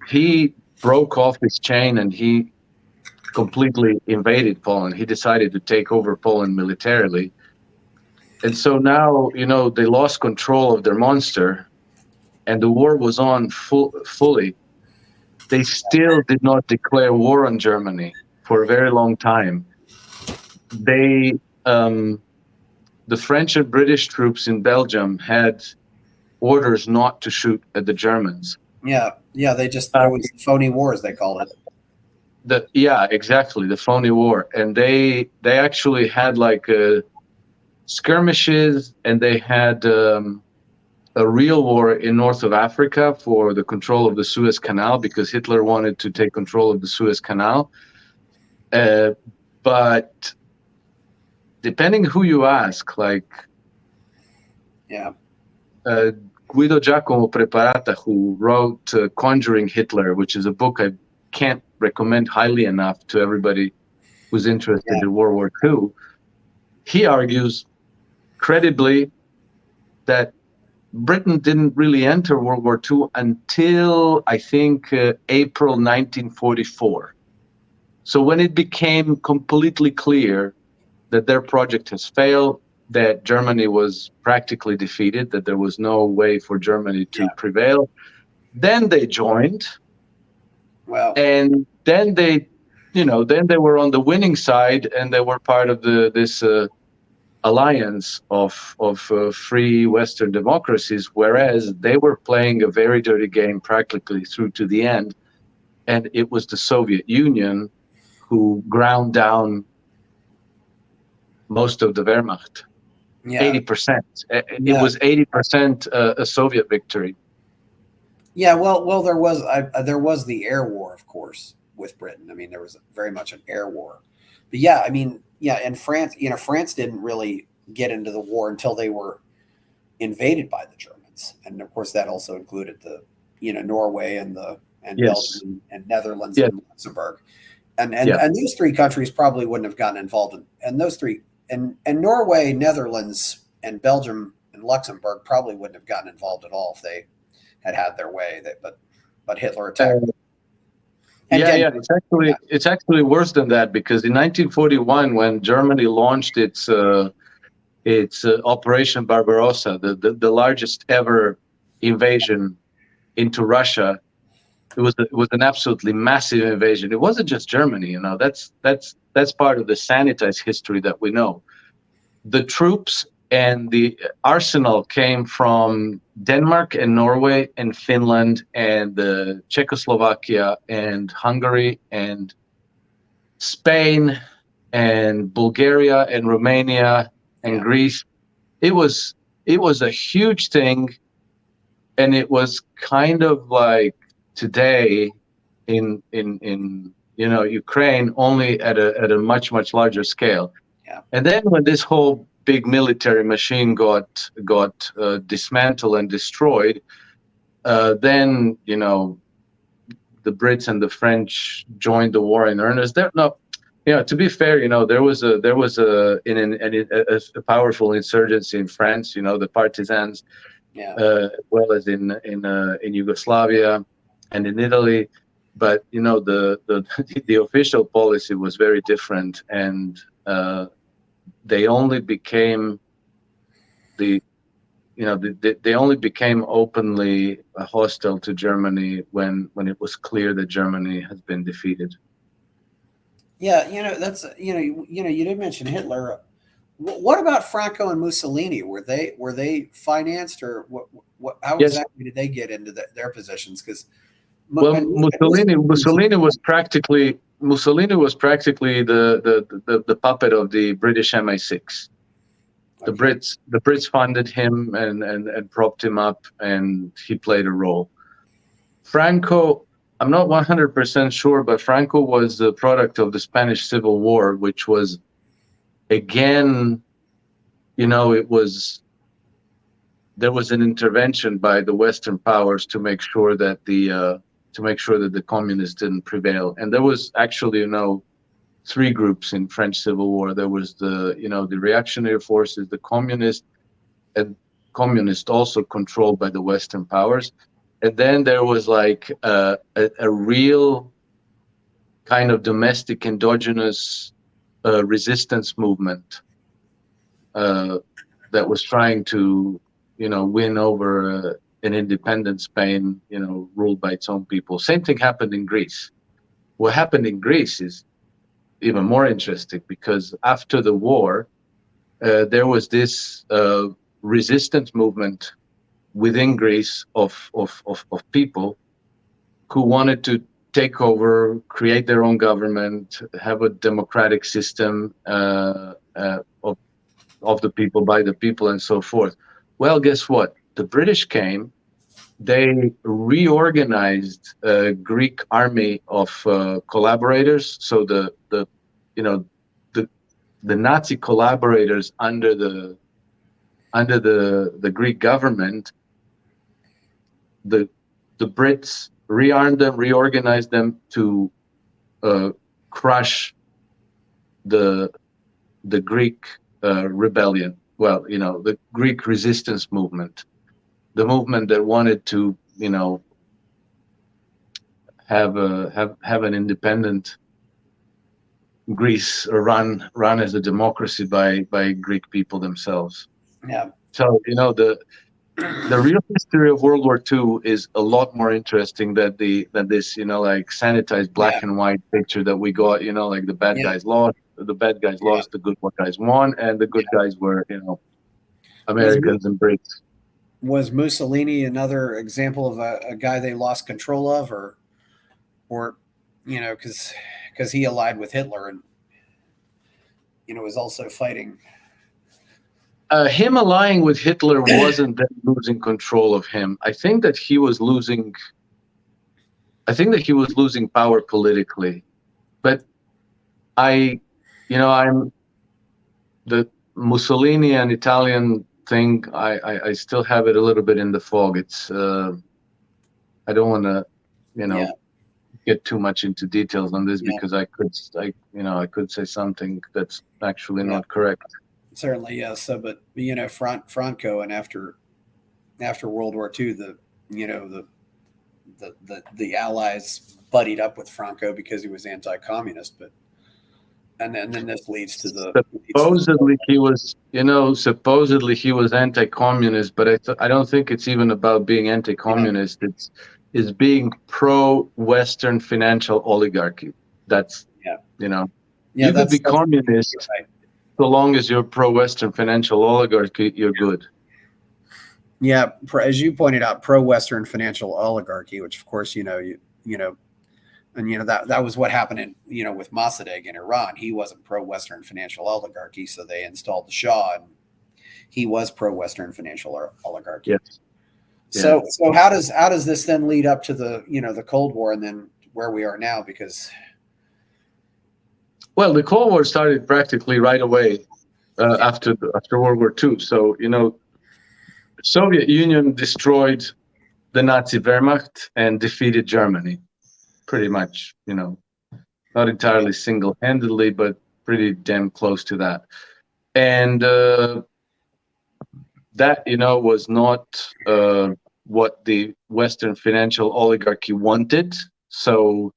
he broke off his chain and he completely invaded Poland. He decided to take over Poland militarily. And so now, they lost control of their monster and the war was on fully. They still did not declare war on Germany for a very long time. They, the French and British troops in Belgium had orders not to shoot at the Germans. Yeah, they just, there was phony war, as they called it. Exactly, the phony war. And they actually had like skirmishes, and they had a real war in north of Africa for the control of the Suez Canal, because Hitler wanted to take control of the Suez Canal. But depending who you ask, Guido Giacomo Preparata, who wrote Conjuring Hitler, which is a book I can't recommend highly enough to everybody who's interested in World War II, he argues credibly that Britain didn't really enter World War II until, I think, April 1944. So when it became completely clear that their project has failed, that Germany was practically defeated, that there was no way for Germany to prevail, then they joined. Wow. And then they were on the winning side, and they were part of this alliance of free Western democracies, whereas they were playing a very dirty game practically through to the end. And it was the Soviet Union who ground down most of the Wehrmacht. 80%. It was 80% a Soviet victory. Yeah, well, there was the air war, of course, with Britain. I mean, there was very much an air war. But and France, France didn't really get into the war until they were invaded by the Germans, and of course that also included the Norway and Belgium and Netherlands and Luxembourg, and those three countries probably wouldn't have gotten involved and Norway, Netherlands, and Belgium and Luxembourg probably wouldn't have gotten involved at all if they had their way. But Hitler attacked. It's actually worse than that, because in 1941, when Germany launched its Operation Barbarossa, the largest ever invasion into Russia, it was an absolutely massive invasion. It wasn't just Germany, that's part of the sanitized history that we know. The troops and the arsenal came from Denmark and Norway and Finland and Czechoslovakia and Hungary and Spain and Bulgaria and Romania and Greece. It was a huge thing, and it was kind of like today in Ukraine, only at a much larger scale. Yeah. And then when this whole big military machine got dismantled and destroyed, then the Brits and the French joined the war in earnest. To be fair, there was a powerful insurgency in France. The partisans, as well as in Yugoslavia and in Italy. But the official policy was very different, and they only became they only became openly hostile to Germany when it was clear that Germany has been defeated. Yeah, that's you did mention Hitler. What about Franco and Mussolini? Were they financed, or how exactly did they get into their positions? Because Mussolini was practically the puppet of the British MI6. The Brits funded him and propped him up, and he played a role. Franco I'm not 100% sure, but Franco was the product of the Spanish Civil War, which was, again, there was an intervention by the Western powers to make sure that the communists didn't prevail. And there was actually, three groups in French Civil War. There was the reactionary forces, the communists, and communists also controlled by the Western powers. And then there was like a real kind of domestic endogenous resistance movement that was trying to, win over an independent Spain, ruled by its own people. Same thing happened in Greece. What happened in Greece is even more interesting because after the war, there was this resistance movement within Greece of people who wanted to take over, create their own government, have a democratic system of the people, by the people, and so forth. Well, guess what? The British came. They reorganized a Greek army of collaborators. So the Nazi collaborators under the Greek government, the Brits rearmed them, reorganized them to crush the Greek rebellion. Well, the Greek resistance movement, the movement that wanted to, have an independent Greece run as a democracy by Greek people themselves. Yeah. So the real history of World War II is a lot more interesting than this like sanitized black and white picture that we got. Like the bad guys lost, the good guys won, and the good guys were Americans and Brits. Was Mussolini another example of a guy they lost control of, or because he allied with Hitler and was also fighting? Him allying with Hitler wasn't them losing control of him. I think that he was losing power politically. But I'm the Mussolini and Italian thing. I still have it a little bit in the fog. It's I don't want to get too much into details on this because I could say something that's actually not correct. Certainly, yes. So, but Franco, and after World War II, the Allies buddied up with Franco because he was anti-communist. But and then this leads to the supposedly he was anti-communist, but I don't think it's even about being anti-communist. It's being pro-Western financial oligarchy. That's you could be communist. Right. So long as you're pro-Western financial oligarchy, you're good. Yeah, as you pointed out, pro-Western financial oligarchy, which of course that was what happened with Mossadegh in Iran. He wasn't pro-Western financial oligarchy, so they installed the Shah, and he was pro-Western financial oligarchy. Yes. So how does this then lead up to the Cold War and then where we are now? Because well, the Cold War started practically right away after World War II. So the Soviet Union destroyed the Nazi Wehrmacht and defeated Germany, pretty much. Not entirely single-handedly, but pretty damn close to that. And that was not what the Western financial oligarchy wanted. So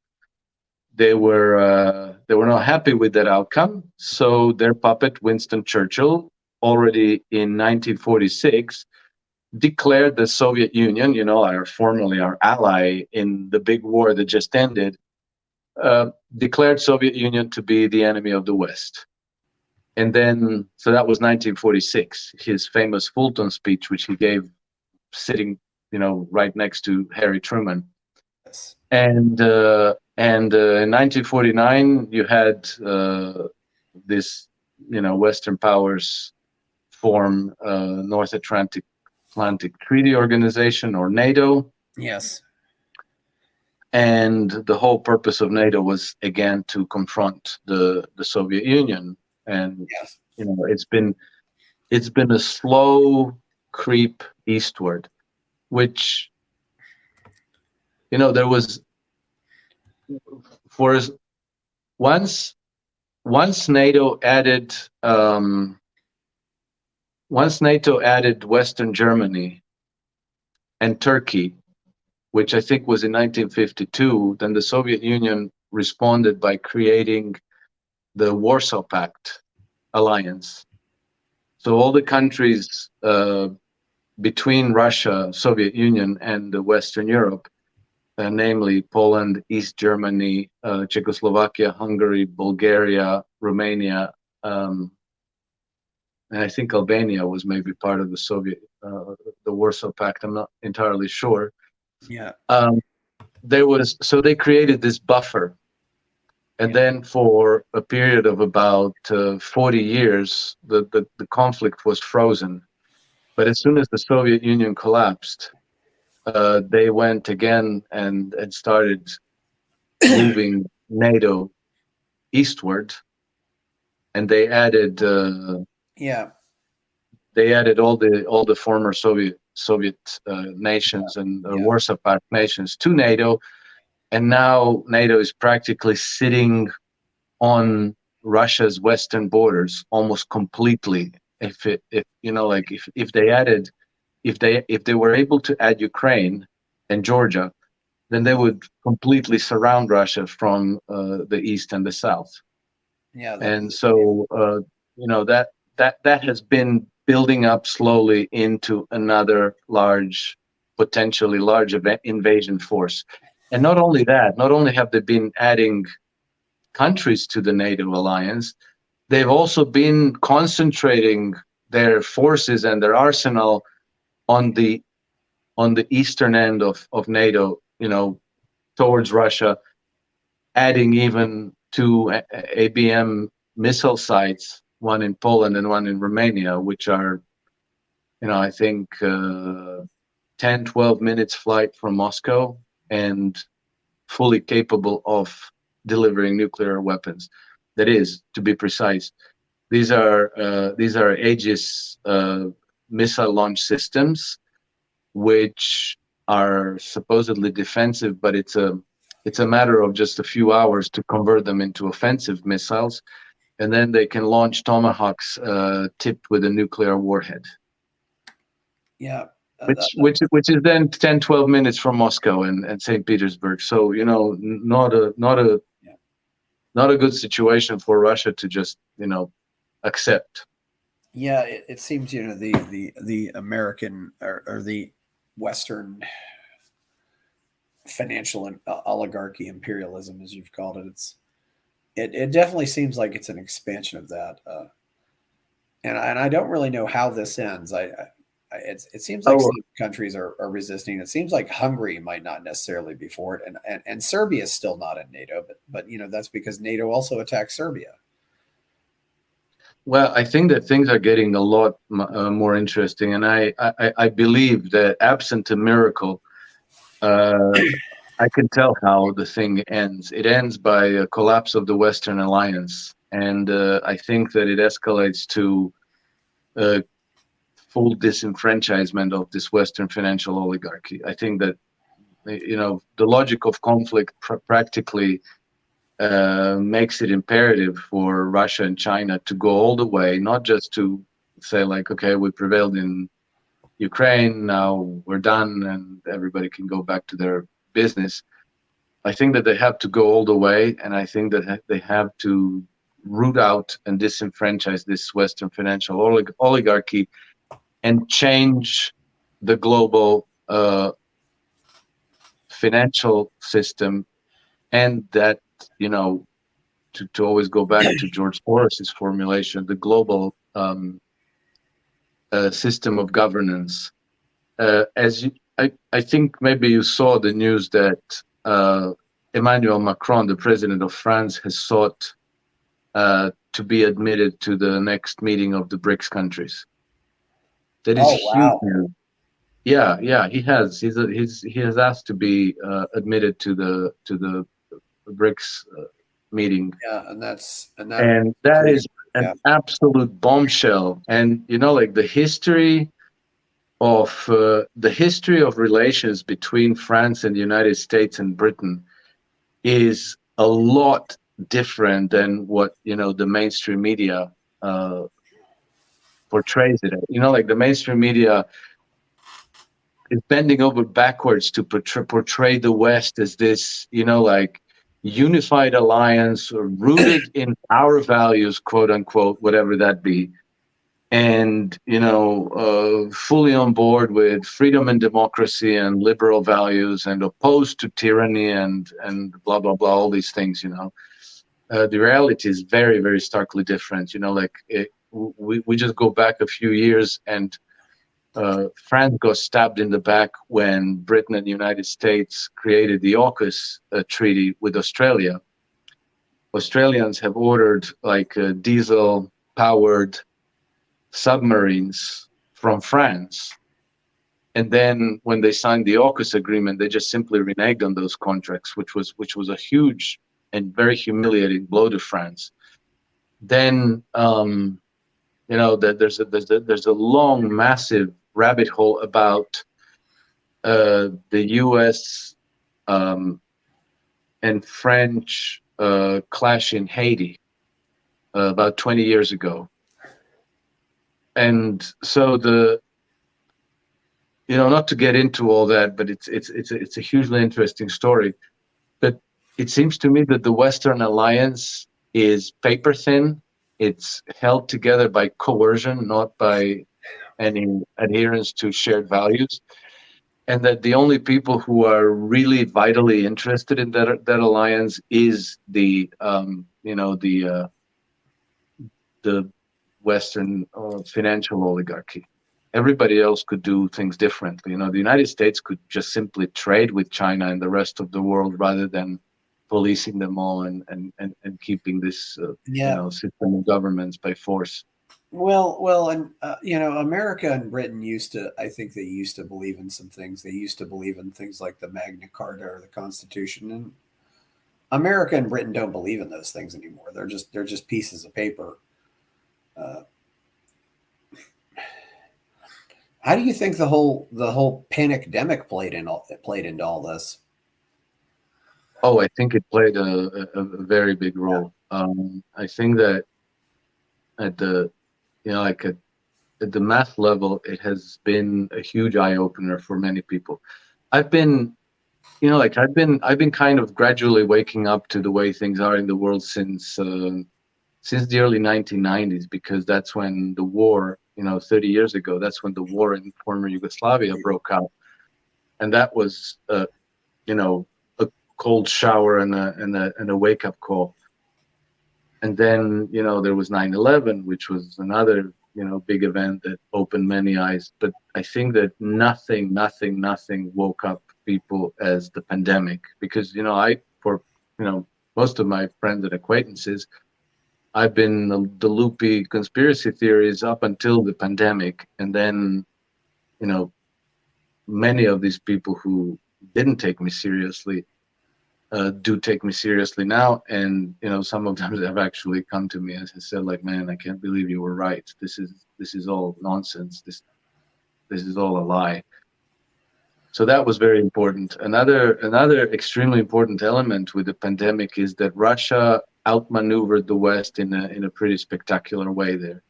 they were not happy with that outcome. So their puppet, Winston Churchill, already in 1946, declared the Soviet Union, formerly our ally in the big war that just ended, declared Soviet Union to be the enemy of the West. And then, so that was 1946, his famous Fulton speech, which he gave sitting, right next to Harry Truman. Yes. And in 1949, you had this, Western powers form North Atlantic Treaty Organization, or NATO. Yes. And the whole purpose of NATO was again to confront the Soviet Union. And Yes. it's been a slow creep eastward, which there was for once once NATO added Western Germany and Turkey, which I think was in 1952, then the Soviet Union responded by creating the Warsaw Pact alliance. So all the countries between Russia, Soviet Union, and Western Europe, namely Poland, East Germany, Czechoslovakia, Hungary, Bulgaria, Romania, and I think Albania was maybe part of the Warsaw Pact. I'm not entirely sure. Yeah. They created this buffer. And then for a period of about 40 years, the conflict was frozen. But as soon as the Soviet Union collapsed, they went again and started moving NATO eastward, and they added all the former Soviet nations and Warsaw Pact nations to NATO, and now NATO is practically sitting on Russia's western borders almost completely. If they were able to add Ukraine and Georgia, then they would completely surround Russia from the east and the south. Yeah. And so that has been building up slowly into another potentially large invasion force. And not only that, not only have they been adding countries to the NATO alliance, they've also been concentrating their forces and their arsenal on the eastern end of NATO, towards Russia, adding even two ABM missile sites, one in Poland and one in Romania, which are, I think 10, 12 minutes flight from Moscow and fully capable of delivering nuclear weapons. That is, to be precise, these are Aegis missile launch systems, which are supposedly defensive, but it's a matter of just a few hours to convert them into offensive missiles, and then they can launch Tomahawks tipped with a nuclear warhead. Yeah. Which is then 10, 12 minutes from Moscow and St. Petersburg. So, not a good situation for Russia to just, accept. Yeah, it seems the American or the Western financial oligarchy imperialism, as you've called it, it definitely seems like it's an expansion of that, and I don't really know how this ends. It seems like some countries are resisting. It seems like Hungary might not necessarily be for it, and Serbia is still not in NATO, but that's because NATO also attacked Serbia. Well, I think that things are getting a lot more interesting, and I believe that absent a miracle, I can tell how the thing ends. It ends by a collapse of the Western Alliance, and I think that it escalates to full disenfranchisement of this Western financial oligarchy. I think that the logic of conflict practically makes it imperative for Russia and China to go all the way, not just to say like, okay, we prevailed in Ukraine, now we're done and everybody can go back to their business. I think that they have to go all the way, and I think that they have to root out and disenfranchise this Western financial oligarchy and change the global financial system, and that, to always go back to George Soros's formulation, the global system of governance. I think maybe you saw the news that Emmanuel Macron, the president of France, has sought to be admitted to the next meeting of the BRICS countries. That is huge news. Yeah, he has. He has asked to be admitted to the BRICS meeting, Yeah, and that and that pretty is an yeah. absolute bombshell. And like the history of relations between France and the United States and Britain is a lot different than what the mainstream media uh, portrays it. Like the mainstream media is bending over backwards to portray the West as this, like unified alliance rooted in our values, quote unquote, whatever that be, and fully on board with freedom and democracy and liberal values and opposed to tyranny and blah blah blah, all these things. The reality is very very starkly different. We just go back a few years, and France got stabbed in the back when Britain and the United States created the AUKUS treaty with Australia. Australians have ordered like diesel powered submarines from France. And then when they signed the AUKUS agreement, they just simply reneged on those contracts, which was a huge and very humiliating blow to France. Then that there's a long, massive rabbit hole about the U.S. And French clash in Haiti about 20 years ago, and so not to get into all that, but it's a hugely interesting story. But it seems to me that the Western alliance is paper thin. It's held together by coercion, not by any adherence to shared values, and that the only people who are really vitally interested in that alliance is the Western financial oligarchy. Everybody else could do things differently. The United States could just simply trade with China and the rest of the world rather than policing them all and keeping this Yeah. system of governments by force. Well, and America and Britain I think they used to believe in some things. They used to believe in things like the Magna Carta or the Constitution, and America and Britain don't believe in those things anymore. They're just pieces of paper. Uh, how do you think the whole pandemic played into all this? Oh, I think it played a very big role. I think that at the like at the math level, it has been a huge eye opener for many people. I've been I've been kind of gradually waking up to the way things are in the world since the early 1990s, because that's when the war, 30 years ago, that's when the war in former Yugoslavia broke out, and that was you know a cold shower and a wake up call. And then there was 9/11, which was another big event that opened many eyes. But I think that nothing woke up people as the pandemic, because for most of my friends and acquaintances, I've been the loopy conspiracy theories up until the pandemic. And then you know many of these people who didn't take me seriously do take me seriously now, and some of them have actually come to me and said, like, man, I can't believe you were right. This is all nonsense. This is all a lie. So that was very important. Another extremely important element with the pandemic is that Russia outmaneuvered the West in a pretty spectacular way there.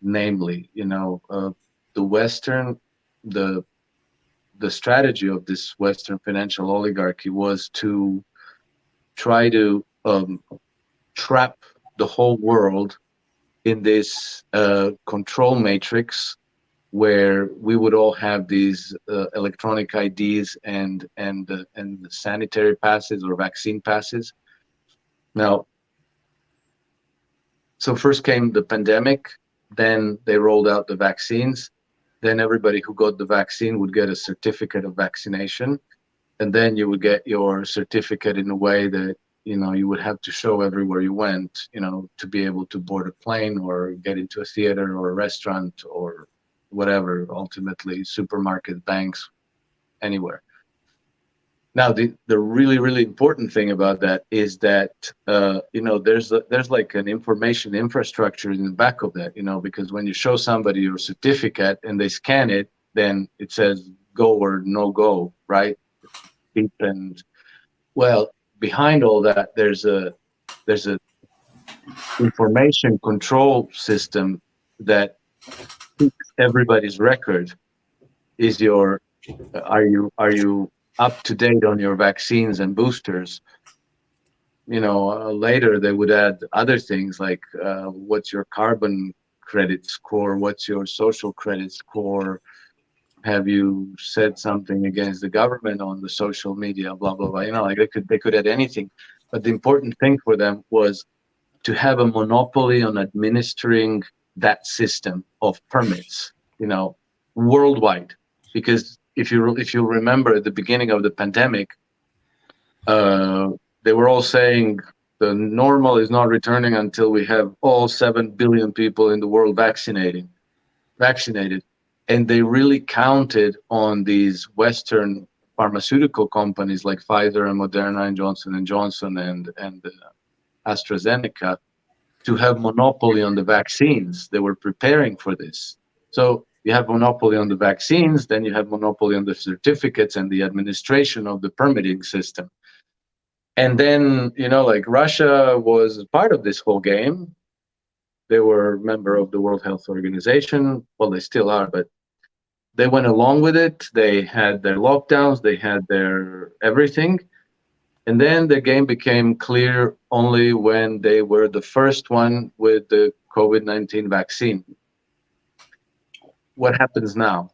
Namely, the Western the the strategy of this Western financial oligarchy was to try to trap the whole world in this control matrix, where we would all have these electronic IDs and sanitary passes or vaccine passes. Now, so first came the pandemic, then they rolled out the vaccines, then everybody who got the vaccine would get a certificate of vaccination, and then you would get your certificate in a way that you would have to show everywhere you went, to be able to board a plane or get into a theater or a restaurant or whatever, ultimately supermarket, banks, anywhere. Now, the really, really important thing about that is that, there's like an information infrastructure in the back of that, because when you show somebody your certificate and they scan it, then it says go or no go, right? And well, behind all that, there's a information control system that keeps everybody's record. Are you up to date on your vaccines and boosters? Later they would add other things like what's your carbon credit score, what's your social credit score, have you said something against the government on the social media, blah blah blah. Like they could add anything, but the important thing for them was to have a monopoly on administering that system of permits, worldwide. Because if you remember at the beginning of the pandemic, they were all saying the normal is not returning until we have all 7 billion people in the world vaccinated. And they really counted on these Western pharmaceutical companies like Pfizer and Moderna and Johnson and Johnson and AstraZeneca to have monopoly on the vaccines. They were preparing for this. So you have monopoly on the vaccines, then you have monopoly on the certificates and the administration of the permitting system. And then, like Russia was part of this whole game. They were a member of the World Health Organization. Well, they still are, but they went along with it. They had their lockdowns, they had their everything. And then the game became clear only when they were the first one with the COVID-19 vaccine. What happens now?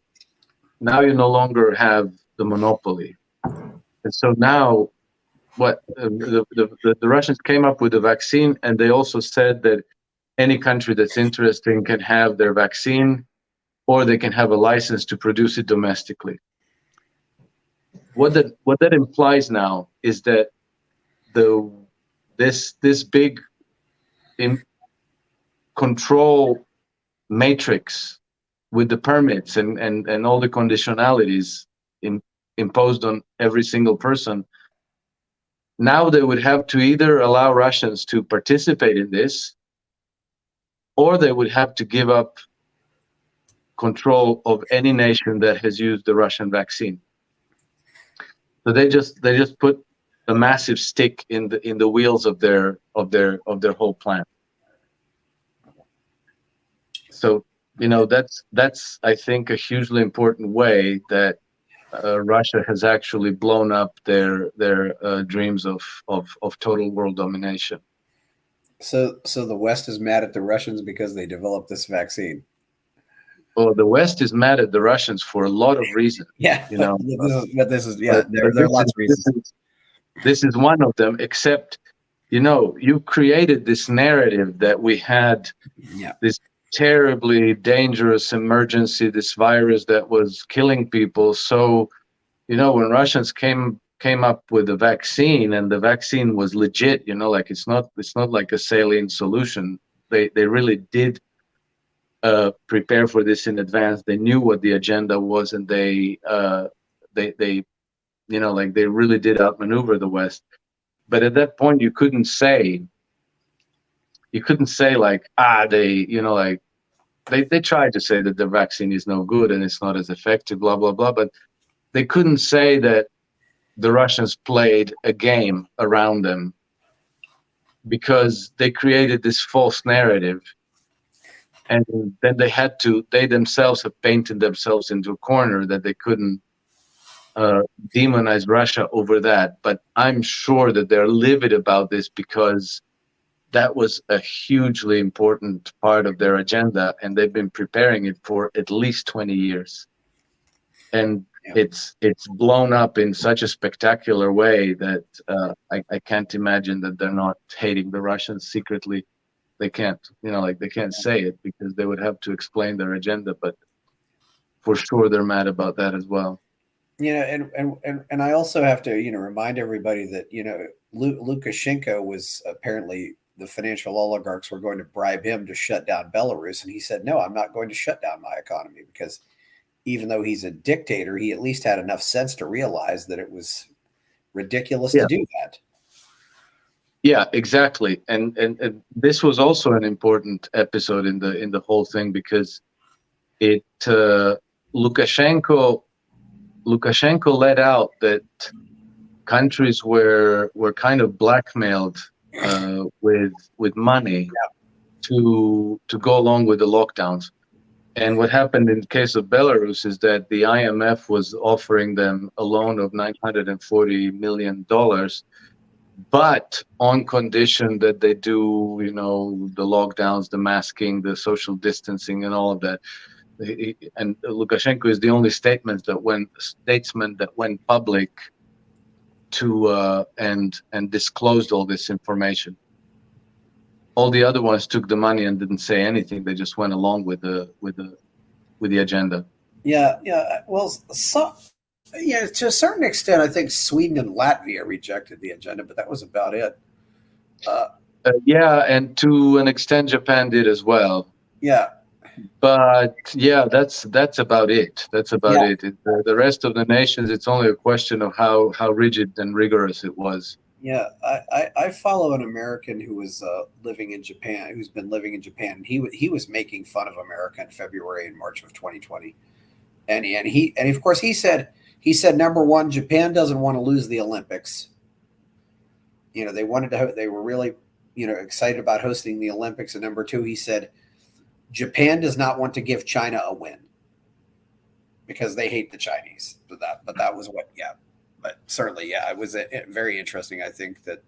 Now you no longer have the monopoly. And so now what the Russians came up with the vaccine, and they also said that any country that's interested can have their vaccine, or they can have a license to produce it domestically. What that implies now is that this big control matrix with the permits and all the conditionalities imposed on every single person, now they would have to either allow Russians to participate in this, or they would have to give up control of any nation that has used the Russian vaccine. So they just put a massive stick in the wheels of their whole plan. So that's I think a hugely important way that Russia has actually blown up their dreams of total world domination. So the West is mad at the Russians because they developed this vaccine. Well, the West is mad at the Russians for a lot of reasons. Yeah, there are lots of reasons. This is one of them. Except, you created this narrative that we had this terribly dangerous emergency, this virus that was killing people. So, when Russians came up with a vaccine, and the vaccine was legit, like it's not like a saline solution. They really did prepare for this in advance. They knew what the agenda was, and they really did outmaneuver the West. But at that point, you couldn't say like, they tried to say that the vaccine is no good and it's not as effective, blah blah blah, but they couldn't say that the Russians played a game around them, because they created this false narrative. And then they themselves have painted themselves into a corner that they couldn't demonize Russia over that. But I'm sure that they're livid about this, because that was a hugely important part of their agenda, and they've been preparing it for at least 20 years. And it's blown up in such a spectacular way that I can't imagine that they're not hating the Russians secretly. They can't, they can't say it because they would have to explain their agenda, but for sure they're mad about that as well. And I also have to, remind everybody that, Lukashenko was apparently the financial oligarchs were going to bribe him to shut down Belarus, and he said, "No, I'm not going to shut down my economy," because even though he's a dictator, he at least had enough sense to realize that it was ridiculous to do that. Yeah, exactly. And this was also an important episode in the whole thing, because it Lukashenko let out that countries were kind of blackmailed with money to go along with the lockdowns. And what happened in the case of Belarus is that the IMF was offering them a loan of $940 million, but on condition that they do, the lockdowns, the masking, the social distancing, and all of that. And Lukashenko is the only statesman that went public to and disclosed all this information. All the other ones took the money and didn't say anything. They just went along with the agenda. Yeah. Well, to a certain extent, I think Sweden and Latvia rejected the agenda, but that was about it. And to an extent, Japan did as well. Yeah. But yeah, that's about it. That's about it. The rest of the nations, it's only a question of how rigid and rigorous it was. Yeah, I follow an American who was living in Japan, who's been living in Japan, and he was making fun of America in February and March of 2020, and of course he said number one, Japan doesn't want to lose the Olympics. They wanted to, they were really excited about hosting the Olympics, and number two, he said Japan does not want to give China a win because they hate the Chinese. But that was what, yeah. But certainly, yeah, it was very interesting. I think that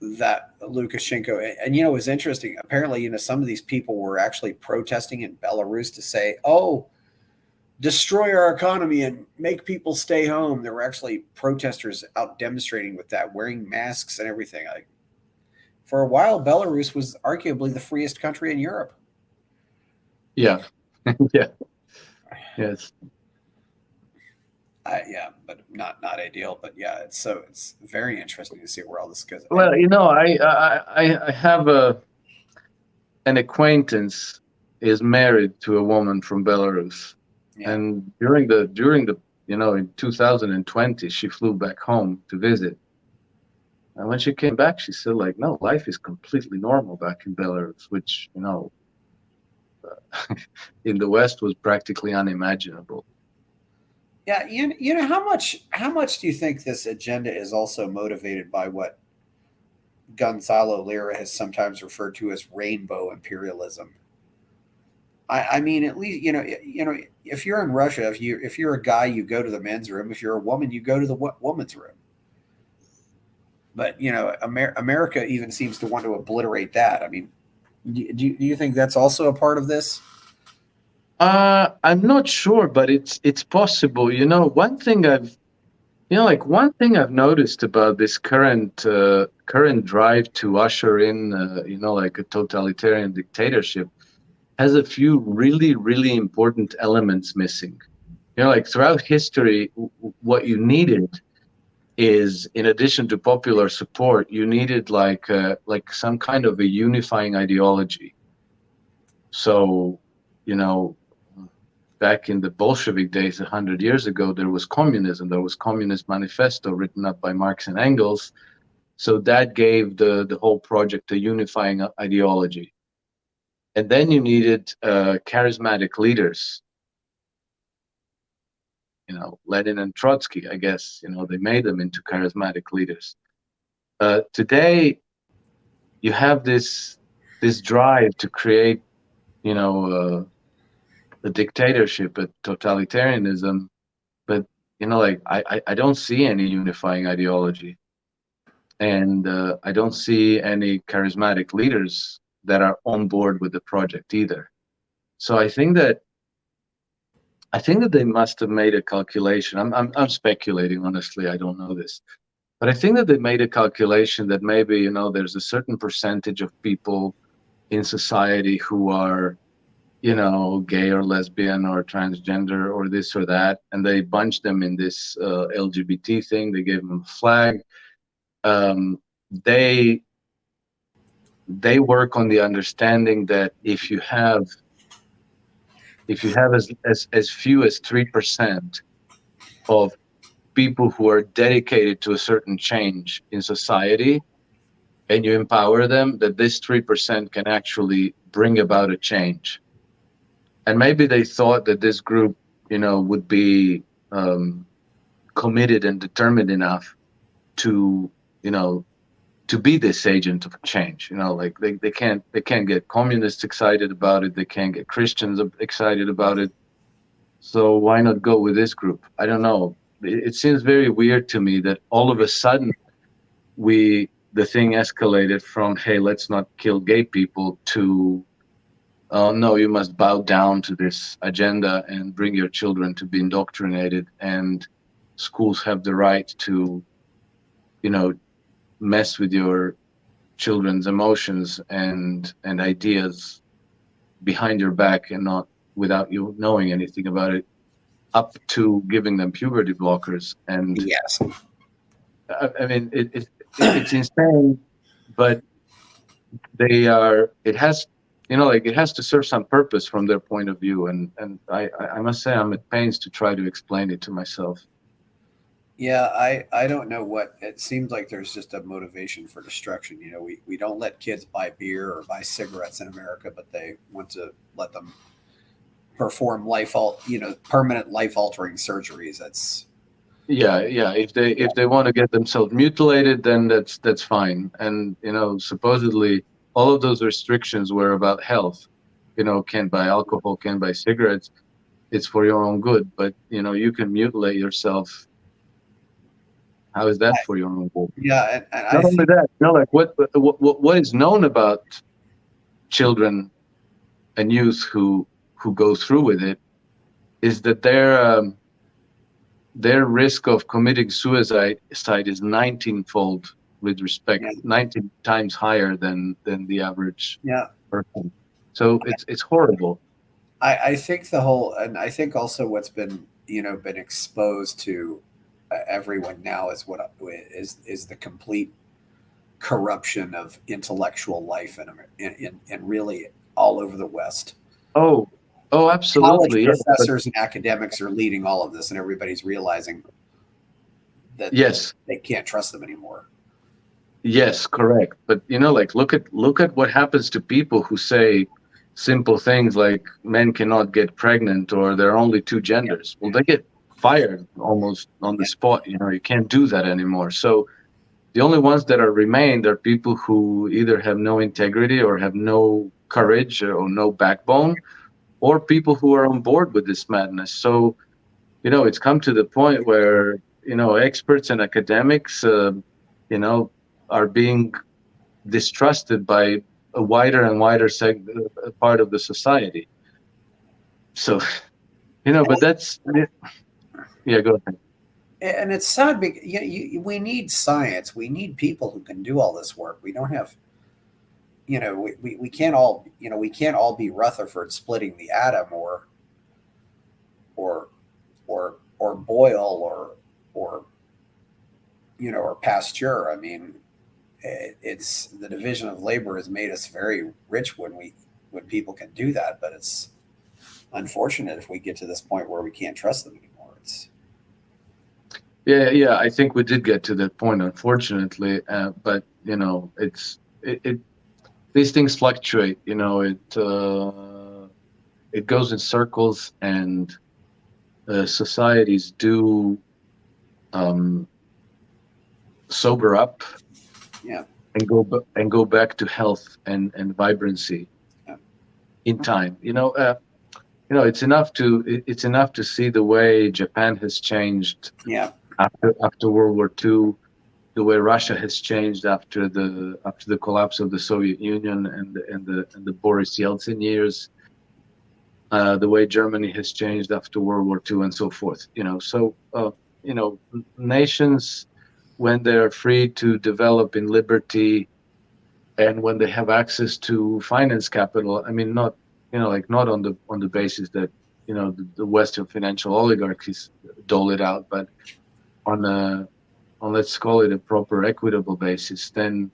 Lukashenko, and it was interesting. Apparently, some of these people were actually protesting in Belarus to say, "Oh, destroy our economy and make people stay home." There were actually protesters out demonstrating with that, wearing masks and everything. For a while, Belarus was arguably the freest country in Europe. Yeah, yeah, yes. But not ideal. But yeah, it's very interesting to see where all this goes. Well, I have an acquaintance is married to a woman from Belarus, and during the in 2020 she flew back home to visit, and when she came back she said, like, no, life is completely normal back in Belarus, which in the West was practically unimaginable. Yeah, how much do you think this agenda is also motivated by what Gonzalo Lira has sometimes referred to as rainbow imperialism? I mean, at least if you're in Russia, if you're a guy, you go to the men's room. If you're a woman, you go to the woman's room. But America even seems to want to obliterate that. I mean, do you think that's also a part of this? I'm not sure, but it's possible. One thing I've noticed about this current drive to usher in, like a totalitarian dictatorship, has a few really, really important elements missing. Like throughout history, what you needed is, in addition to popular support, you needed like some kind of a unifying ideology. So, back in the Bolshevik days, 100 years ago, there was communism. There was Communist Manifesto written up by Marx and Engels. So that gave the whole project a unifying ideology. And then you needed charismatic leaders. Lenin and Trotsky, I guess, they made them into charismatic leaders. Today, you have this drive to create, a dictatorship, a totalitarianism, but I don't see any unifying ideology, and I don't see any charismatic leaders that are on board with the project either. So I think that they must have made a calculation. I'm speculating, honestly. I don't know this, but I think that they made a calculation that maybe there's a certain percentage of people in society who are gay or lesbian or transgender or this or that, and they bunched them in this LGBT thing. They gave them a flag. They they work on the understanding that if you have as few as 3% of people who are dedicated to a certain change in society, and you empower them, that this 3% can actually bring about a change. And maybe they thought that this group, would be committed and determined enough to, to be this agent of change. Like they can't get communists excited about it. They can't get Christians excited about it. So why not go with this group? I don't know. It seems very weird to me that all of a sudden the thing escalated from, hey, let's not kill gay people, to, oh no, you must bow down to this agenda and bring your children to be indoctrinated, and schools have the right to, mess with your children's emotions and ideas behind your back and not without you knowing anything about it, up to giving them puberty blockers. And Yes. I mean, it's insane, but it has, it has to serve some purpose from their point of view. And I must say, I'm at pains to try to explain it to myself. Yeah, I don't know what it seems like. There's just a motivation for destruction. We don't let kids buy beer or buy cigarettes in America, but they want to let them perform permanent life altering surgeries. That's Yeah. If they want to get themselves mutilated, then that's fine. And supposedly all of those restrictions were about health. Can't buy alcohol, can't buy cigarettes. It's for your own good. But you can mutilate yourself. How is that for your own good? Yeah, and Not only that, like what is known about children and youth who go through with it is that their risk of committing suicide is 19-fold with respect, 19 times higher than the average person. So it's horrible. I think and I think also what's been been exposed to everyone now is is the complete corruption of intellectual life in really all over the West. Oh, absolutely. College professors and academics are leading all of this, and everybody's realizing that yes, they can't trust them anymore. Yes, correct. But like look at what happens to people who say simple things like men cannot get pregnant or there are only two genders. Well, they get fired almost on the spot. You can't do that anymore. So the only ones that are remained are people who either have no integrity or have no courage or no backbone, or people who are on board with this madness. So it's come to the point where experts and academics are being distrusted by a wider and wider part of the society. So, but that's, yeah, go ahead. And it's sad because we need science. We need people who can do all this work. We don't have, we can't all, we can't all be Rutherford splitting the atom or Boyle or or Pasteur. I mean, it's the division of labor has made us very rich when people can do that, but it's unfortunate if we get to this point where we can't trust them anymore. Yeah, I think we did get to that point, unfortunately, but these things fluctuate. It goes in circles, and societies do sober up, and go back to health and vibrancy in time. It's enough to see the way Japan has changed after World War II, the way Russia has changed after the collapse of the Soviet Union and the Boris Yeltsin years, the way Germany has changed after World War II, and so forth. Nations, when they're free to develop in liberty, and when they have access to finance capital, I mean, not on the basis that the Western financial oligarchies dole it out, but on let's call it a proper equitable basis, then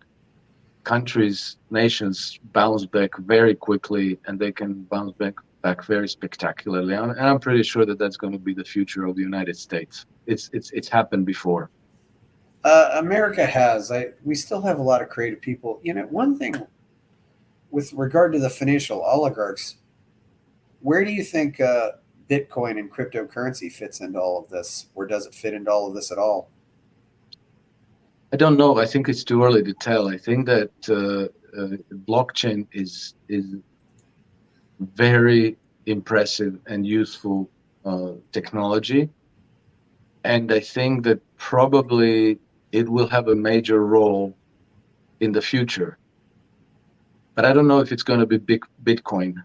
countries, nations bounce back very quickly, and they can bounce back very spectacularly. And I'm pretty sure that that's going to be the future of the United States. It's happened before. America has. We still have a lot of creative people. One thing with regard to the financial oligarchs, where do you think Bitcoin and cryptocurrency fits into all of this, or does it fit into all of this at all? I don't know. I think it's too early to tell. I think that blockchain is very impressive and useful technology, and I think that probably it will have a major role in the future. But I don't know if it's going to be big Bitcoin.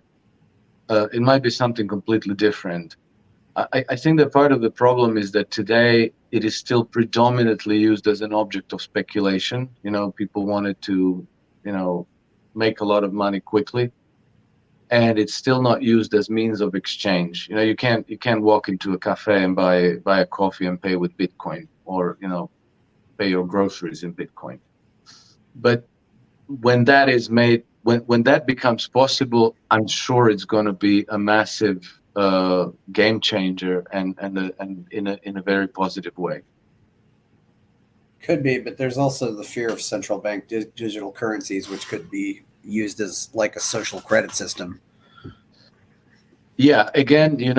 It might be something completely different. I think that part of the problem is that today it is still predominantly used as an object of speculation. People wanted to, make a lot of money quickly, and it's still not used as means of exchange. You can't walk into a cafe and buy a coffee and pay with Bitcoin, or pay your groceries in Bitcoin. But when that is made, when that becomes possible, I'm sure it's going to be a massive game changer, and in a very positive way. Could be, but there's also the fear of central bank digital currencies, which could be used as like a social credit system. Yeah, again, it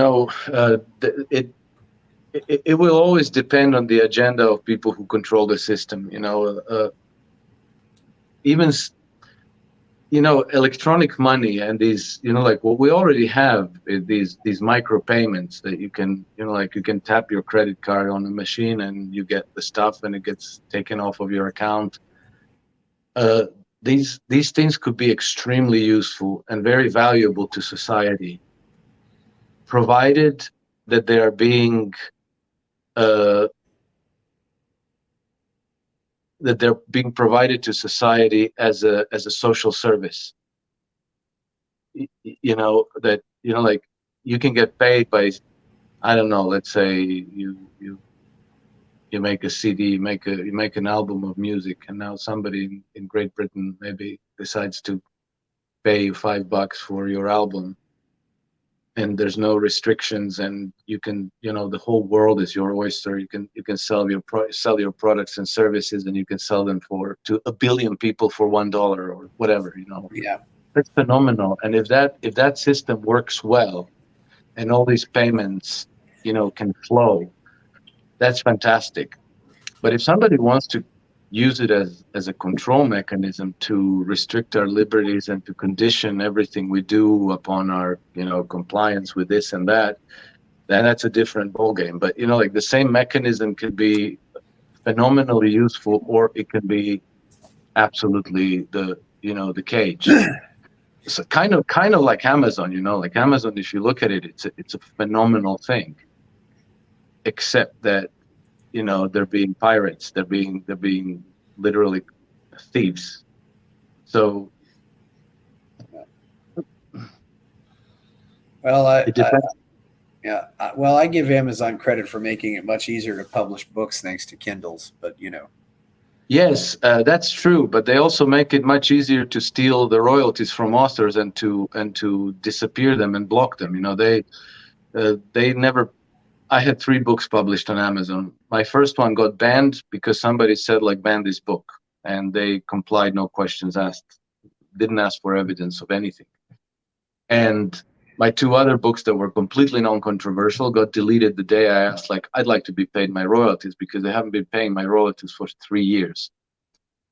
will always depend on the agenda of people who control the system. Even electronic money and these, like what we already have, these micro payments that you can, you can tap your credit card on a machine and you get the stuff and it gets taken off of your account. These things could be extremely useful and very valuable to society, provided that they are being that they're being provided to society as a social service. That like you can get paid by, I don't know, let's say you make a CD, you make an album of music, and now somebody in Great Britain maybe decides to pay you $5 for your album, and there's no restrictions, and you can, the whole world is your oyster. You can sell your products and services, and you can sell them to 1 billion people for $1 or whatever. Yeah, that's phenomenal. And if that system works well, and all these payments, can flow, that's fantastic. But if somebody wants to use it as a control mechanism to restrict our liberties and to condition everything we do upon our, compliance with this and that, then that's a different ballgame. But, like the same mechanism could be phenomenally useful, or it can be absolutely the cage. So kind of like Amazon, like Amazon, if you look at it, it's a phenomenal thing, except that they're being pirates. They're being literally thieves. So, well, it depends. I give Amazon credit for making it much easier to publish books thanks to Kindles. But Yes, that's true. But they also make it much easier to steal the royalties from authors and to disappear them and block them. They never. I had 3 books published on Amazon. My first one got banned because somebody said, like, ban this book, and they complied, no questions asked, didn't ask for evidence of anything. And my 2 other books that were completely non-controversial got deleted the day I asked, like, I'd like to be paid my royalties, because they haven't been paying my royalties for 3 years.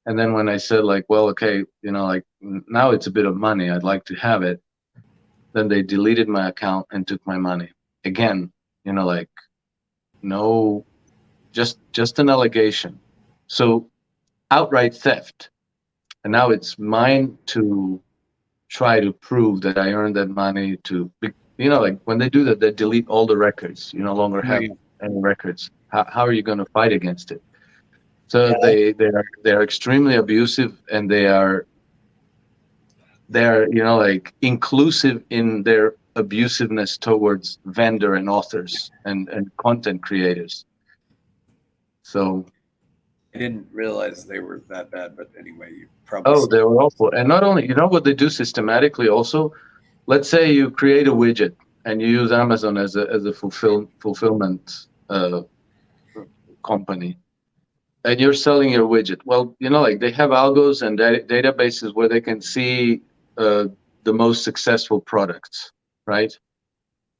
And then when I said, like, well, okay, like, now it's a bit of money, I'd like to have it, then they deleted my account and took my money again. Like, no, just an allegation. So outright theft. And now it's mine to try to prove that I earned that money like when they do that, they delete all the records. You no longer have any records. How are you going to fight against it? So they're extremely abusive, and they're like inclusive in their abusiveness towards vendor and authors and content creators. So didn't realize they were that bad, but anyway, you probably. Oh, they were awful. And not only, you know what they do systematically also? Let's say you create a widget and you use Amazon as a fulfillment company, and you're selling your widget. Well, you know, like they have algos and databases where they can see the most successful products, right?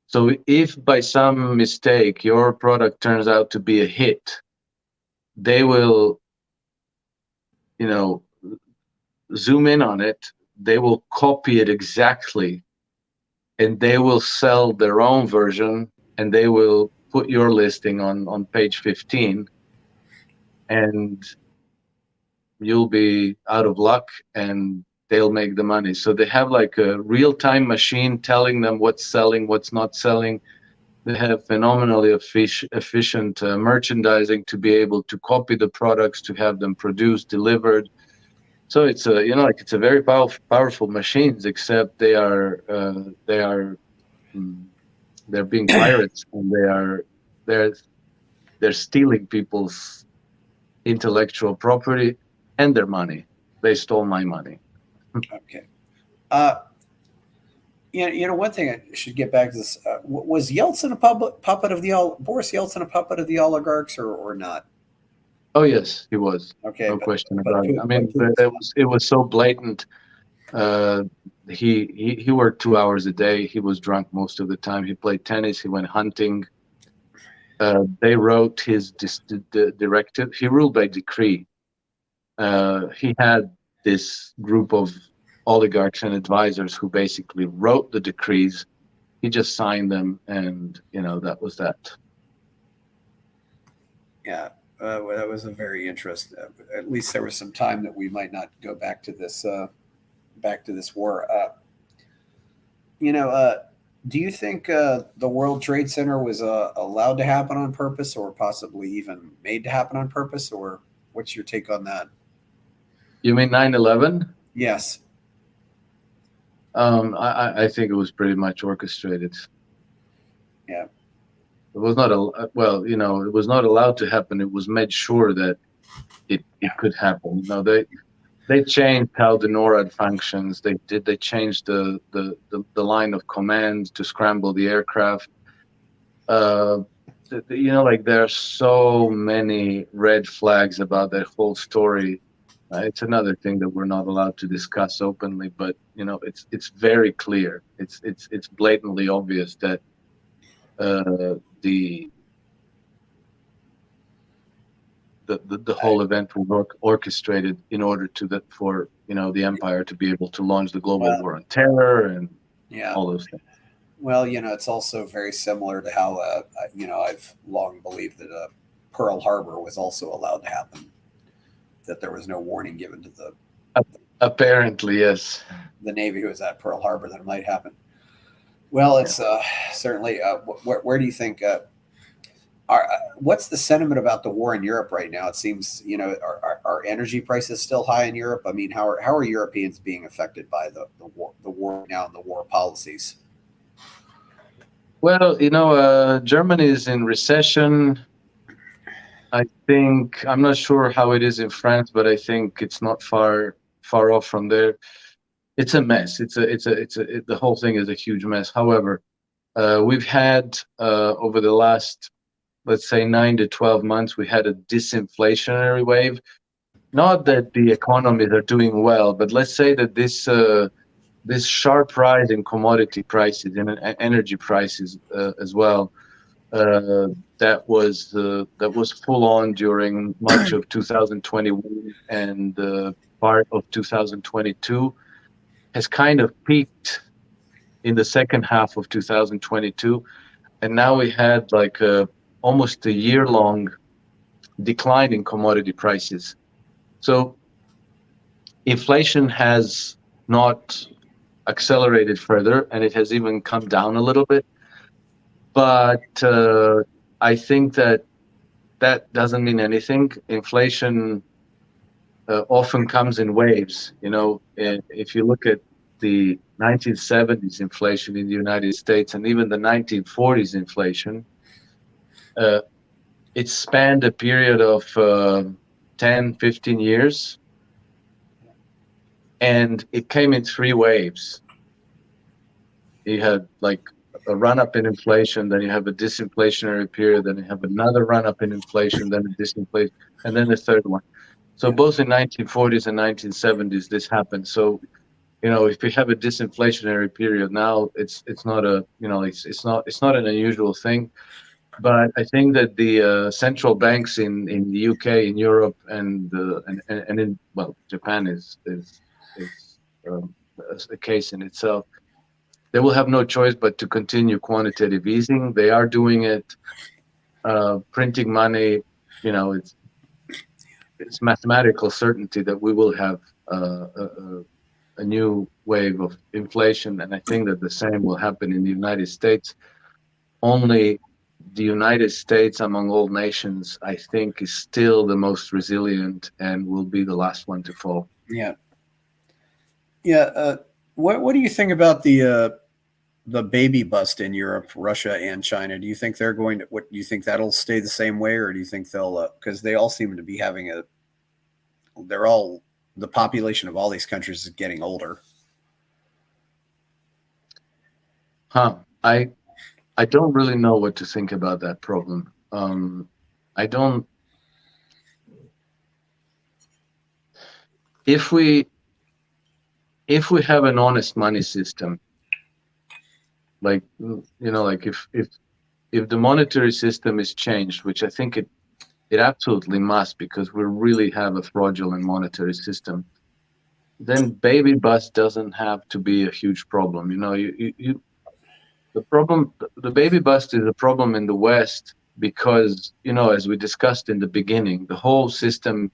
So if by some mistake your product turns out to be a hit, they will, you know, zoom in on it. They will copy it exactly, and they will sell their own version, and they will put your listing on page 15, and you'll be out of luck, and they'll make the money. So they have like a real-time machine telling them what's selling, what's not selling. They have phenomenally efficient merchandising to be able to copy the products, to have them produced, delivered. So it's a, you know, like it's a very powerful machines, except they're being pirates, and they're stealing people's intellectual property and their money. They stole my money. Okay. One thing I should get back to this. Was Yeltsin a puppet of Boris Yeltsin a puppet of the oligarchs, or not? Oh yes, he was. Okay, No question about it. I mean, it was so blatant. He worked 2 hours a day. He was drunk most of the time. He played tennis. He went hunting. They wrote his directive. He ruled by decree. He had this group of oligarchs and advisors who basically wrote the decrees. He just signed them, and that was that. Yeah, well, that was a very interesting. At least there was some time that we might not go back to this war. Do you think the World Trade Center was allowed to happen on purpose, or possibly even made to happen on purpose, or what's your take on that? You mean 9/11? Yes. I think it was pretty much orchestrated. Yeah. It was not it was not allowed to happen. It was made sure that it could happen. They changed how the NORAD functions. They changed the line of command to scramble the aircraft. Like there are so many red flags about that whole story. It's another thing that we're not allowed to discuss openly, but it's very clear. It's blatantly obvious that the whole event was orchestrated in order for the empire to be able to launch the global war on terror and all those things. Well, it's also very similar to how I've long believed that Pearl Harbor was also allowed to happen. That there was no warning given to the apparently, yes, the Navy who was at Pearl Harbor that it might happen. Well, it's certainly. Where do you think? What's the sentiment about the war in Europe right now? It seems are energy prices still high in Europe? I mean, how are Europeans being affected by the war now and the war policies? Well, Germany is in recession. I think I'm not sure how it is in France, but I think it's not far off from there. It's a mess. The whole thing is a huge mess. However, we've had over the last, let's say, 9 to 12 months, we had a disinflationary wave. Not that the economies are doing well, but let's say that this sharp rise in commodity prices and energy prices as well. That was full on during much of 2021 and part of 2022, has kind of peaked in the second half of 2022, and now we had like almost a year-long decline in commodity prices. So inflation has not accelerated further, and it has even come down a little bit. But I think that doesn't mean anything. Inflation often comes in waves. If you look at the 1970s inflation in the United States and even the 1940s inflation, it spanned a period of 10, 15 years. And it came in 3 waves. You had like a run-up in inflation, then you have a disinflationary period, then you have another run-up in inflation, then a disinflation, and then the third one. So both in 1940s and 1970s, this happened. So, if we have a disinflationary period now, it's not a, it's not an unusual thing. But I think that the central banks in the UK, in Europe, and in, well, Japan is a case in itself. They will have no choice but to continue quantitative easing. They are doing it, printing money. It's mathematical certainty that we will have a new wave of inflation, and I think that the same will happen in the United States. Only the United States, among all nations, I think, is still the most resilient and will be the last one to fall. Yeah. What do you think about the baby bust in Europe, Russia, and China? Do you think they're going to? What do you think that'll stay the same way, or do you think they'll? Because they all seem to be having the population of all these countries is getting older. I don't really know what to think about that problem. I don't. If we have an honest money system, like if the monetary system is changed, which I think it absolutely must, because we really have a fraudulent monetary system, then baby bust doesn't have to be a huge problem. The baby bust is a problem in the West because, as we discussed in the beginning, the whole system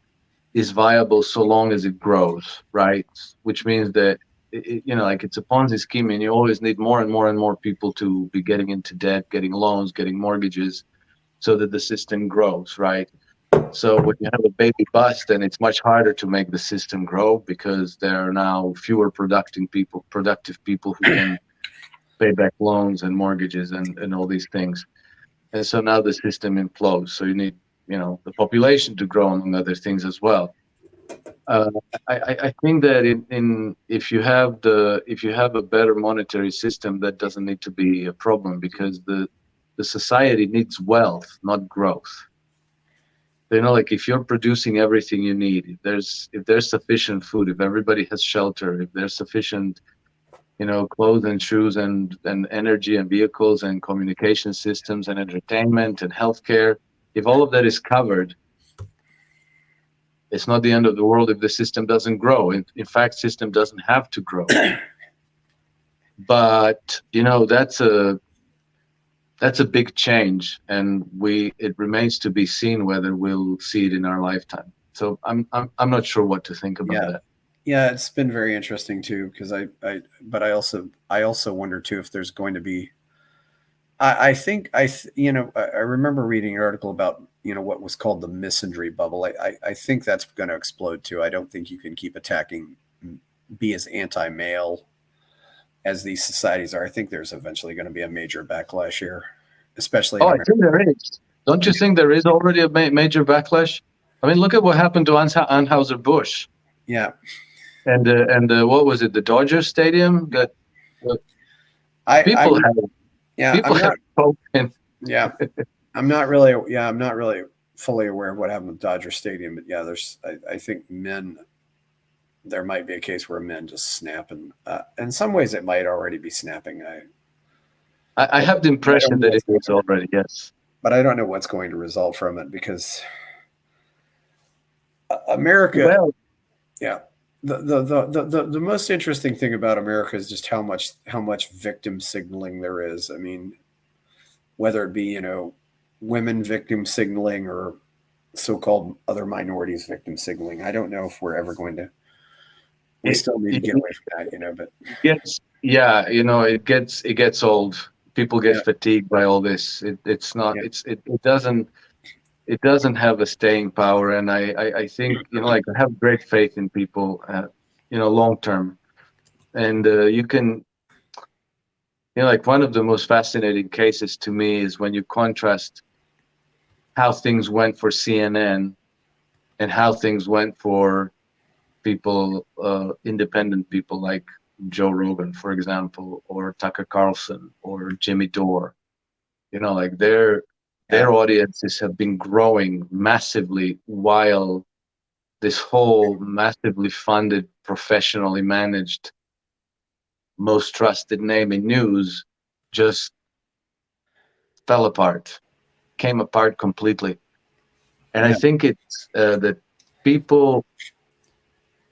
is viable so long as it grows, right? Which means that, it's a Ponzi scheme, and you always need more and more and more people to be getting into debt, getting loans, getting mortgages, so that the system grows, right? So when you have a baby bust, then it's much harder to make the system grow because there are now fewer productive people who can pay back loans and mortgages and all these things. And so now the system implodes. So you need, the population to grow, among other things as well. I think that if you have a better monetary system, that doesn't need to be a problem, because the society needs wealth, not growth. Like if you're producing everything you need, if there's sufficient food, if everybody has shelter, if there's sufficient clothes and shoes and energy and vehicles and communication systems and entertainment and healthcare, if all of that is covered, it's not the end of the world if the system doesn't grow. In fact, system doesn't have to grow. But that's a big change, and it remains to be seen whether we'll see it in our lifetime. So I'm not sure what to think about that. Yeah, it's been very interesting too, because I also wonder too if there's going to be. I remember reading an article about what was called the misandry bubble. I think that's going to explode too. I don't think you can keep be as anti-male as these societies are. I think there's eventually going to be a major backlash here, especially. I think there is. Don't you think there is already a major backlash? I mean, look at what happened to Anheuser-Busch. Yeah. And what was it? The Dodger Stadium that people have spoken. Yeah, I'm not really fully aware of what happened with Dodger Stadium, but yeah, I think there might be a case where men just snap, and in some ways it might already be snapping. I have the impression that it is already, yes. But I don't know what's going to result from it, because America. Well, yeah. The most interesting thing about America is just how much victim signaling there is. I mean, whether it be women victim signaling or so-called other minorities victim signaling. I don't know if we're ever going to. We still need to get away from that, But yes, yeah, it gets old. People get fatigued by all this. It's not. Yeah. It doesn't have a staying power, and I think I have great faith in people, long term, and you can, one of the most fascinating cases to me is when you contrast how things went for CNN and how things went for people, independent people like Joe Rogan, for example, or Tucker Carlson or Jimmy Dore. Like their audiences have been growing massively, while this whole massively funded, professionally managed, most trusted name in news just fell apart, came apart completely. And I think it's that people,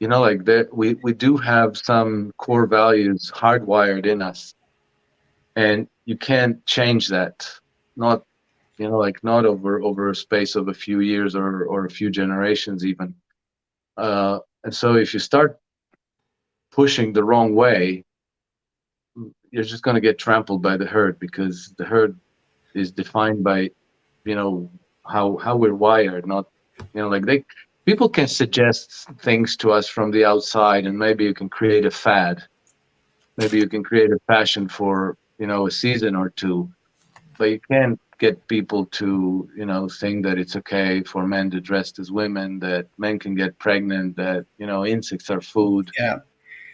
like we do have some core values hardwired in us, and you can't change that. Not, not over a space of a few years or a few generations even. And so if you start pushing the wrong way, you're just going to get trampled by the herd, because the herd is defined by, how we're wired. Not, like people can suggest things to us from the outside, and maybe you can create a fad, maybe you can create a fashion for, a season or two, but you can't get people to, think that it's okay for men to dress as women, that men can get pregnant, that, insects are food. Yeah.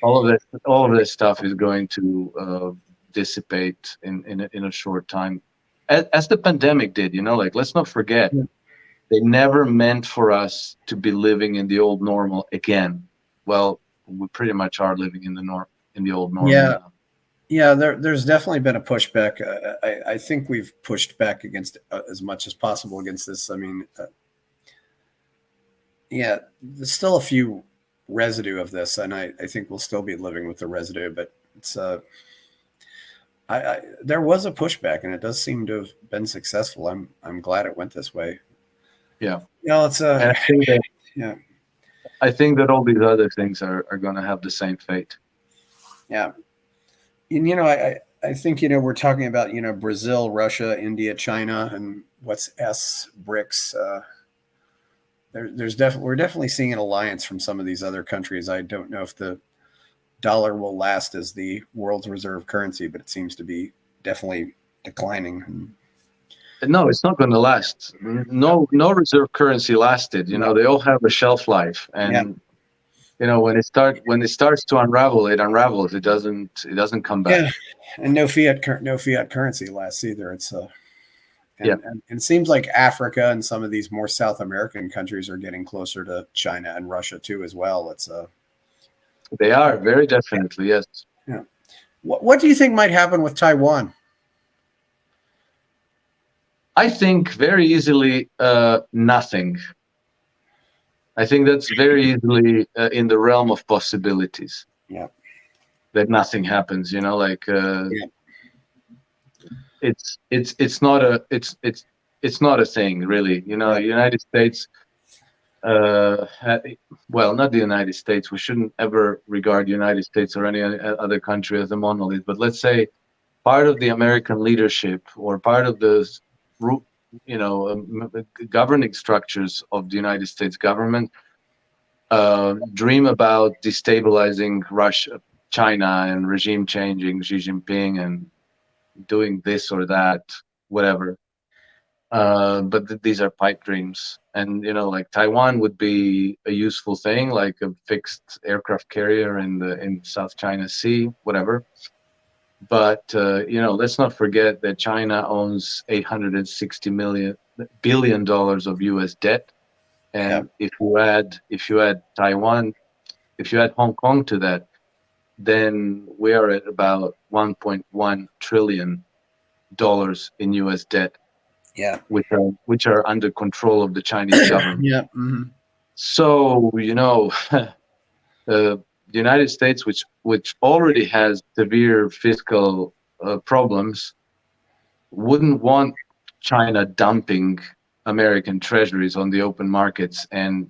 All of this stuff is going to dissipate in a short time, as the pandemic did. Like, let's not forget, they never meant for us to be living in the old normal again. Well, we pretty much are living in the old normal now. Yeah, there's definitely been a pushback. I think we've pushed back against as much as possible against this. I mean, yeah, there's still a few residue of this, and I think we'll still be living with the residue. But it's there was a pushback, and it does seem to have been successful. I'm glad it went this way. Yeah, it's and yeah. I think that all these other things are going to have the same fate. Yeah. And, I think, we're talking about, Brazil, Russia, India, China, and what's BRICS. We're definitely seeing an alliance from some of these other countries. I don't know if the dollar will last as the world's reserve currency, but it seems to be definitely declining. No, it's not going to last. No reserve currency lasted. They all have a shelf life, and when it starts to unravel, it unravels. It doesn't come back. Yeah, and no fiat currency lasts either. It's and it seems like Africa and some of these more South American countries are getting closer to China and Russia too as well. They are, very definitely, yes. Yeah. What do you think might happen with Taiwan? I think very easily nothing. I think that's very easily in the realm of possibilities. Yeah. That nothing happens, like it's not a thing, really. United States, well, not the United States. We shouldn't ever regard United States or any other country as a monolith. But let's say part of the American leadership, or part of the governing structures of the United States government, dream about destabilizing Russia, China, and regime changing Xi Jinping, and doing this or that, whatever. But these are pipe dreams, and like Taiwan would be a useful thing, like a fixed aircraft carrier in South China Sea, whatever. But let's not forget that China owns $860 billion of U.S. debt, and if you add Taiwan, if you add Hong Kong to that, then we are at about $1.1 trillion in U.S. debt. Yeah, which are under control of the Chinese government. Yeah. Mm-hmm. So the United States, which already has severe fiscal problems, wouldn't want China dumping American treasuries on the open markets, and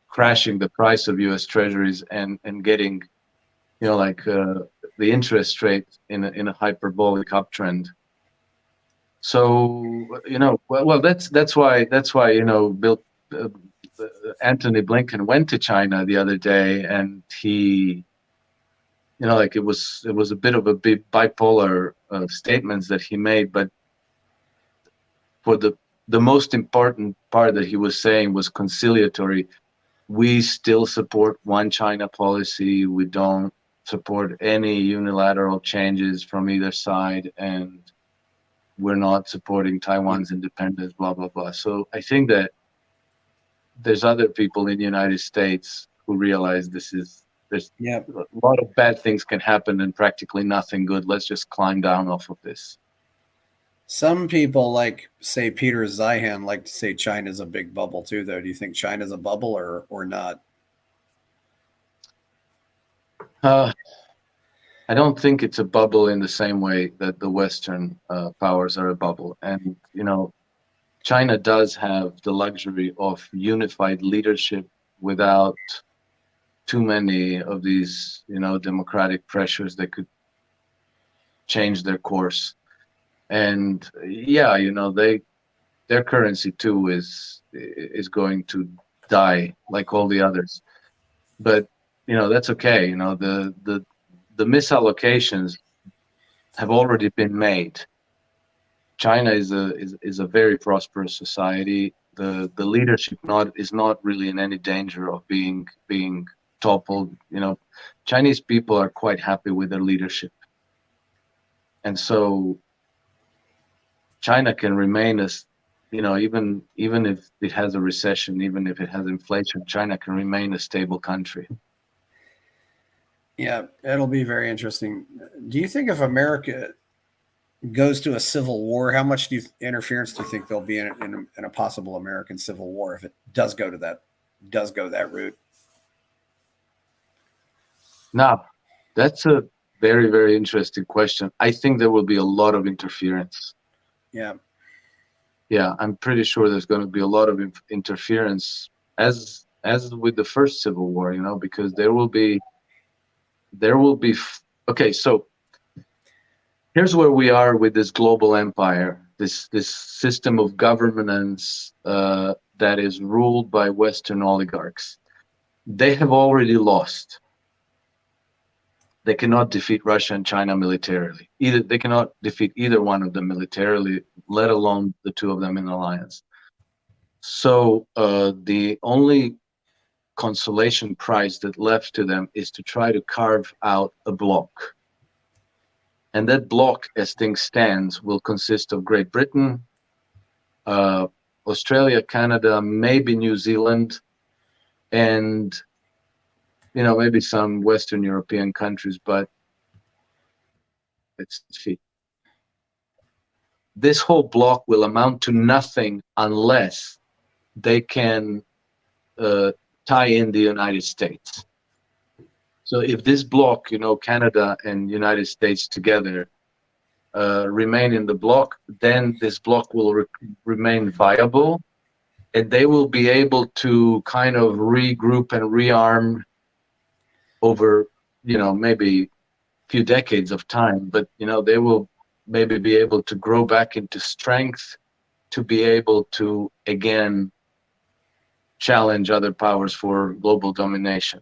crashing the price of U.S. treasuries, and getting the interest rate in a hyperbolic uptrend. So well, that's why Bill Anthony Blinken went to China the other day, and he, it was a bit of a big bipolar statements that he made, but for the the most important part that he was saying was conciliatory. We still support one China policy. We don't support any unilateral changes from either side, and we're not supporting Taiwan's independence, blah, blah, blah. So I think that there's other people in the United States who realize there's Yep. a lot of bad things can happen and practically nothing good. Let's just climb down off of this. Some people, like say Peter Zeihan, like to say China's a big bubble too. Though, do you think China's a bubble or not? Uh, I don't think it's a bubble in the same way that the Western powers are a bubble. And, China does have the luxury of unified leadership without too many of these, democratic pressures that could change their course. And yeah, their currency too is going to die like all the others. But that's okay. The misallocations have already been made. China is a very prosperous society. The leadership is not really in any danger of being toppled. Chinese people are quite happy with their leadership, and so China can remain as even if it has a recession, even if it has inflation, China can remain a stable country. Yeah, it'll be very interesting. Do you think if America goes to a civil war, how much interference do you think there'll be in a possible American civil war if it does go that route? Now, that's a very, very interesting question. I think there will be a lot of interference. Yeah. Yeah, I'm pretty sure there's going to be a lot of interference as with the first civil war, because there will be okay, so here's where we are with this global empire, this system of governance that is ruled by Western oligarchs. They have already lost. They cannot defeat Russia and China militarily. They cannot defeat either one of them militarily, let alone the two of them in alliance. So the only consolation prize that left to them is to try to carve out a bloc. And that bloc, as things stand, will consist of Great Britain, Australia, Canada, maybe New Zealand, and maybe some Western European countries, but let's see. This whole bloc will amount to nothing unless they can tie in the United States. So if this bloc, Canada and United States together, remain in the bloc, then this bloc will remain viable, and they will be able to kind of regroup and rearm over, maybe a few decades of time, but they will maybe be able to grow back into strength to be able to again challenge other powers for global domination.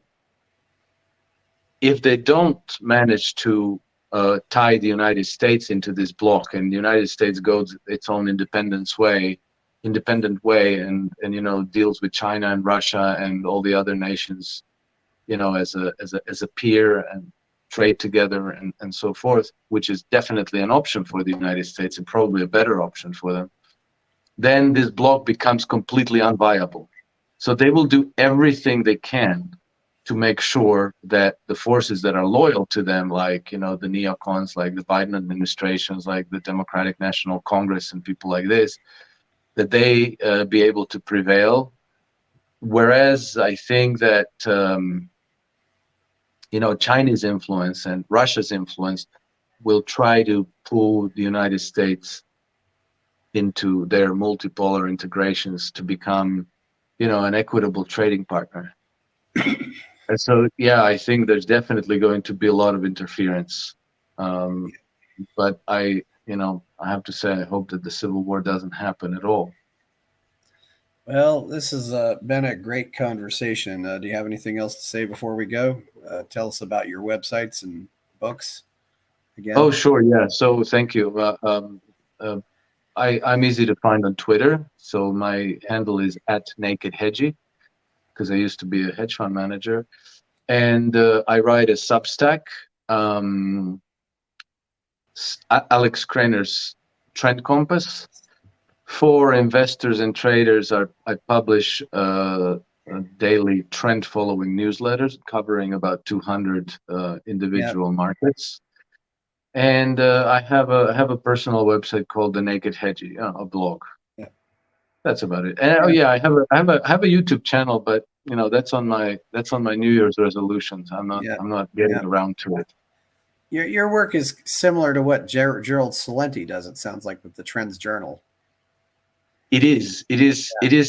If they don't manage to tie the United States into this bloc, and the United States goes its own independent way, and deals with China and Russia and all the other nations, as a peer and trade together and so forth, which is definitely an option for the United States and probably a better option for them, then this bloc becomes completely unviable. So they will do everything they can to make sure that the forces that are loyal to them, like, the neocons, like the Biden administrations, like the Democratic National Congress and people like this, that they be able to prevail. Whereas I think that, Chinese influence and Russia's influence will try to pull the United States into their multipolar integrations to become, an equitable trading partner. And so, yeah, I think there's definitely going to be a lot of interference. But I have to say, I hope that the Civil War doesn't happen at all. Well, this has been a great conversation. Do you have anything else to say before we go? Tell us about your websites and books again. Oh, sure. Yeah. So thank you. I'm easy to find on Twitter. So my handle is @nakedhedgy because I used to be a hedge fund manager. And I write a Substack, Alex Krainer's Trend Compass. For investors and traders, I publish daily trend following newsletters covering about 200 individual markets. And I have a personal website called The Naked Hedgy, a blog. Yeah. That's about it. And I have a YouTube channel, but that's on my New Year's resolutions. I'm not getting around to it. Your work is similar to what Gerald Salenti does. It sounds like with the Trends Journal. It is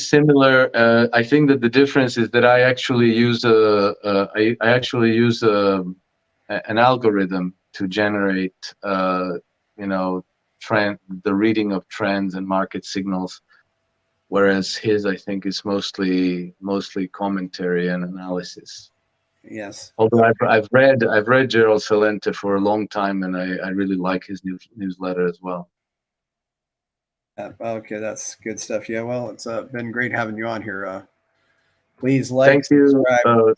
similar. I think that the difference is that I actually use an algorithm to generate the reading of trends and market signals, whereas his, I think, is mostly commentary and analysis. Yes. Although I've read Gerald Salente for a long time, and I really like his newsletter as well. Okay, that's good stuff. Yeah, well, it's been great having you on here. Please like, subscribe.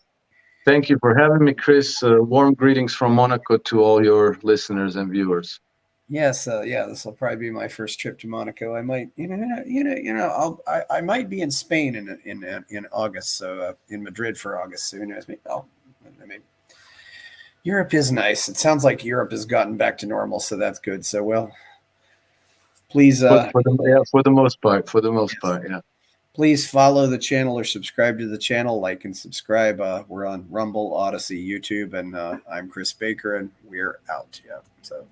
Thank you for having me, Chris. Warm greetings from Monaco to all your listeners and viewers. Yes, this will probably be my first trip to Monaco. I might, I might be in Spain in August, so in Madrid for August. So who knows? Europe is nice. It sounds like Europe has gotten back to normal, so that's good. So well. Please, for the most part, yeah. Please follow the channel or subscribe to the channel. Like and subscribe. We're on Rumble, Odyssey, YouTube, and I'm Chris Baker, and we're out. Yeah. So.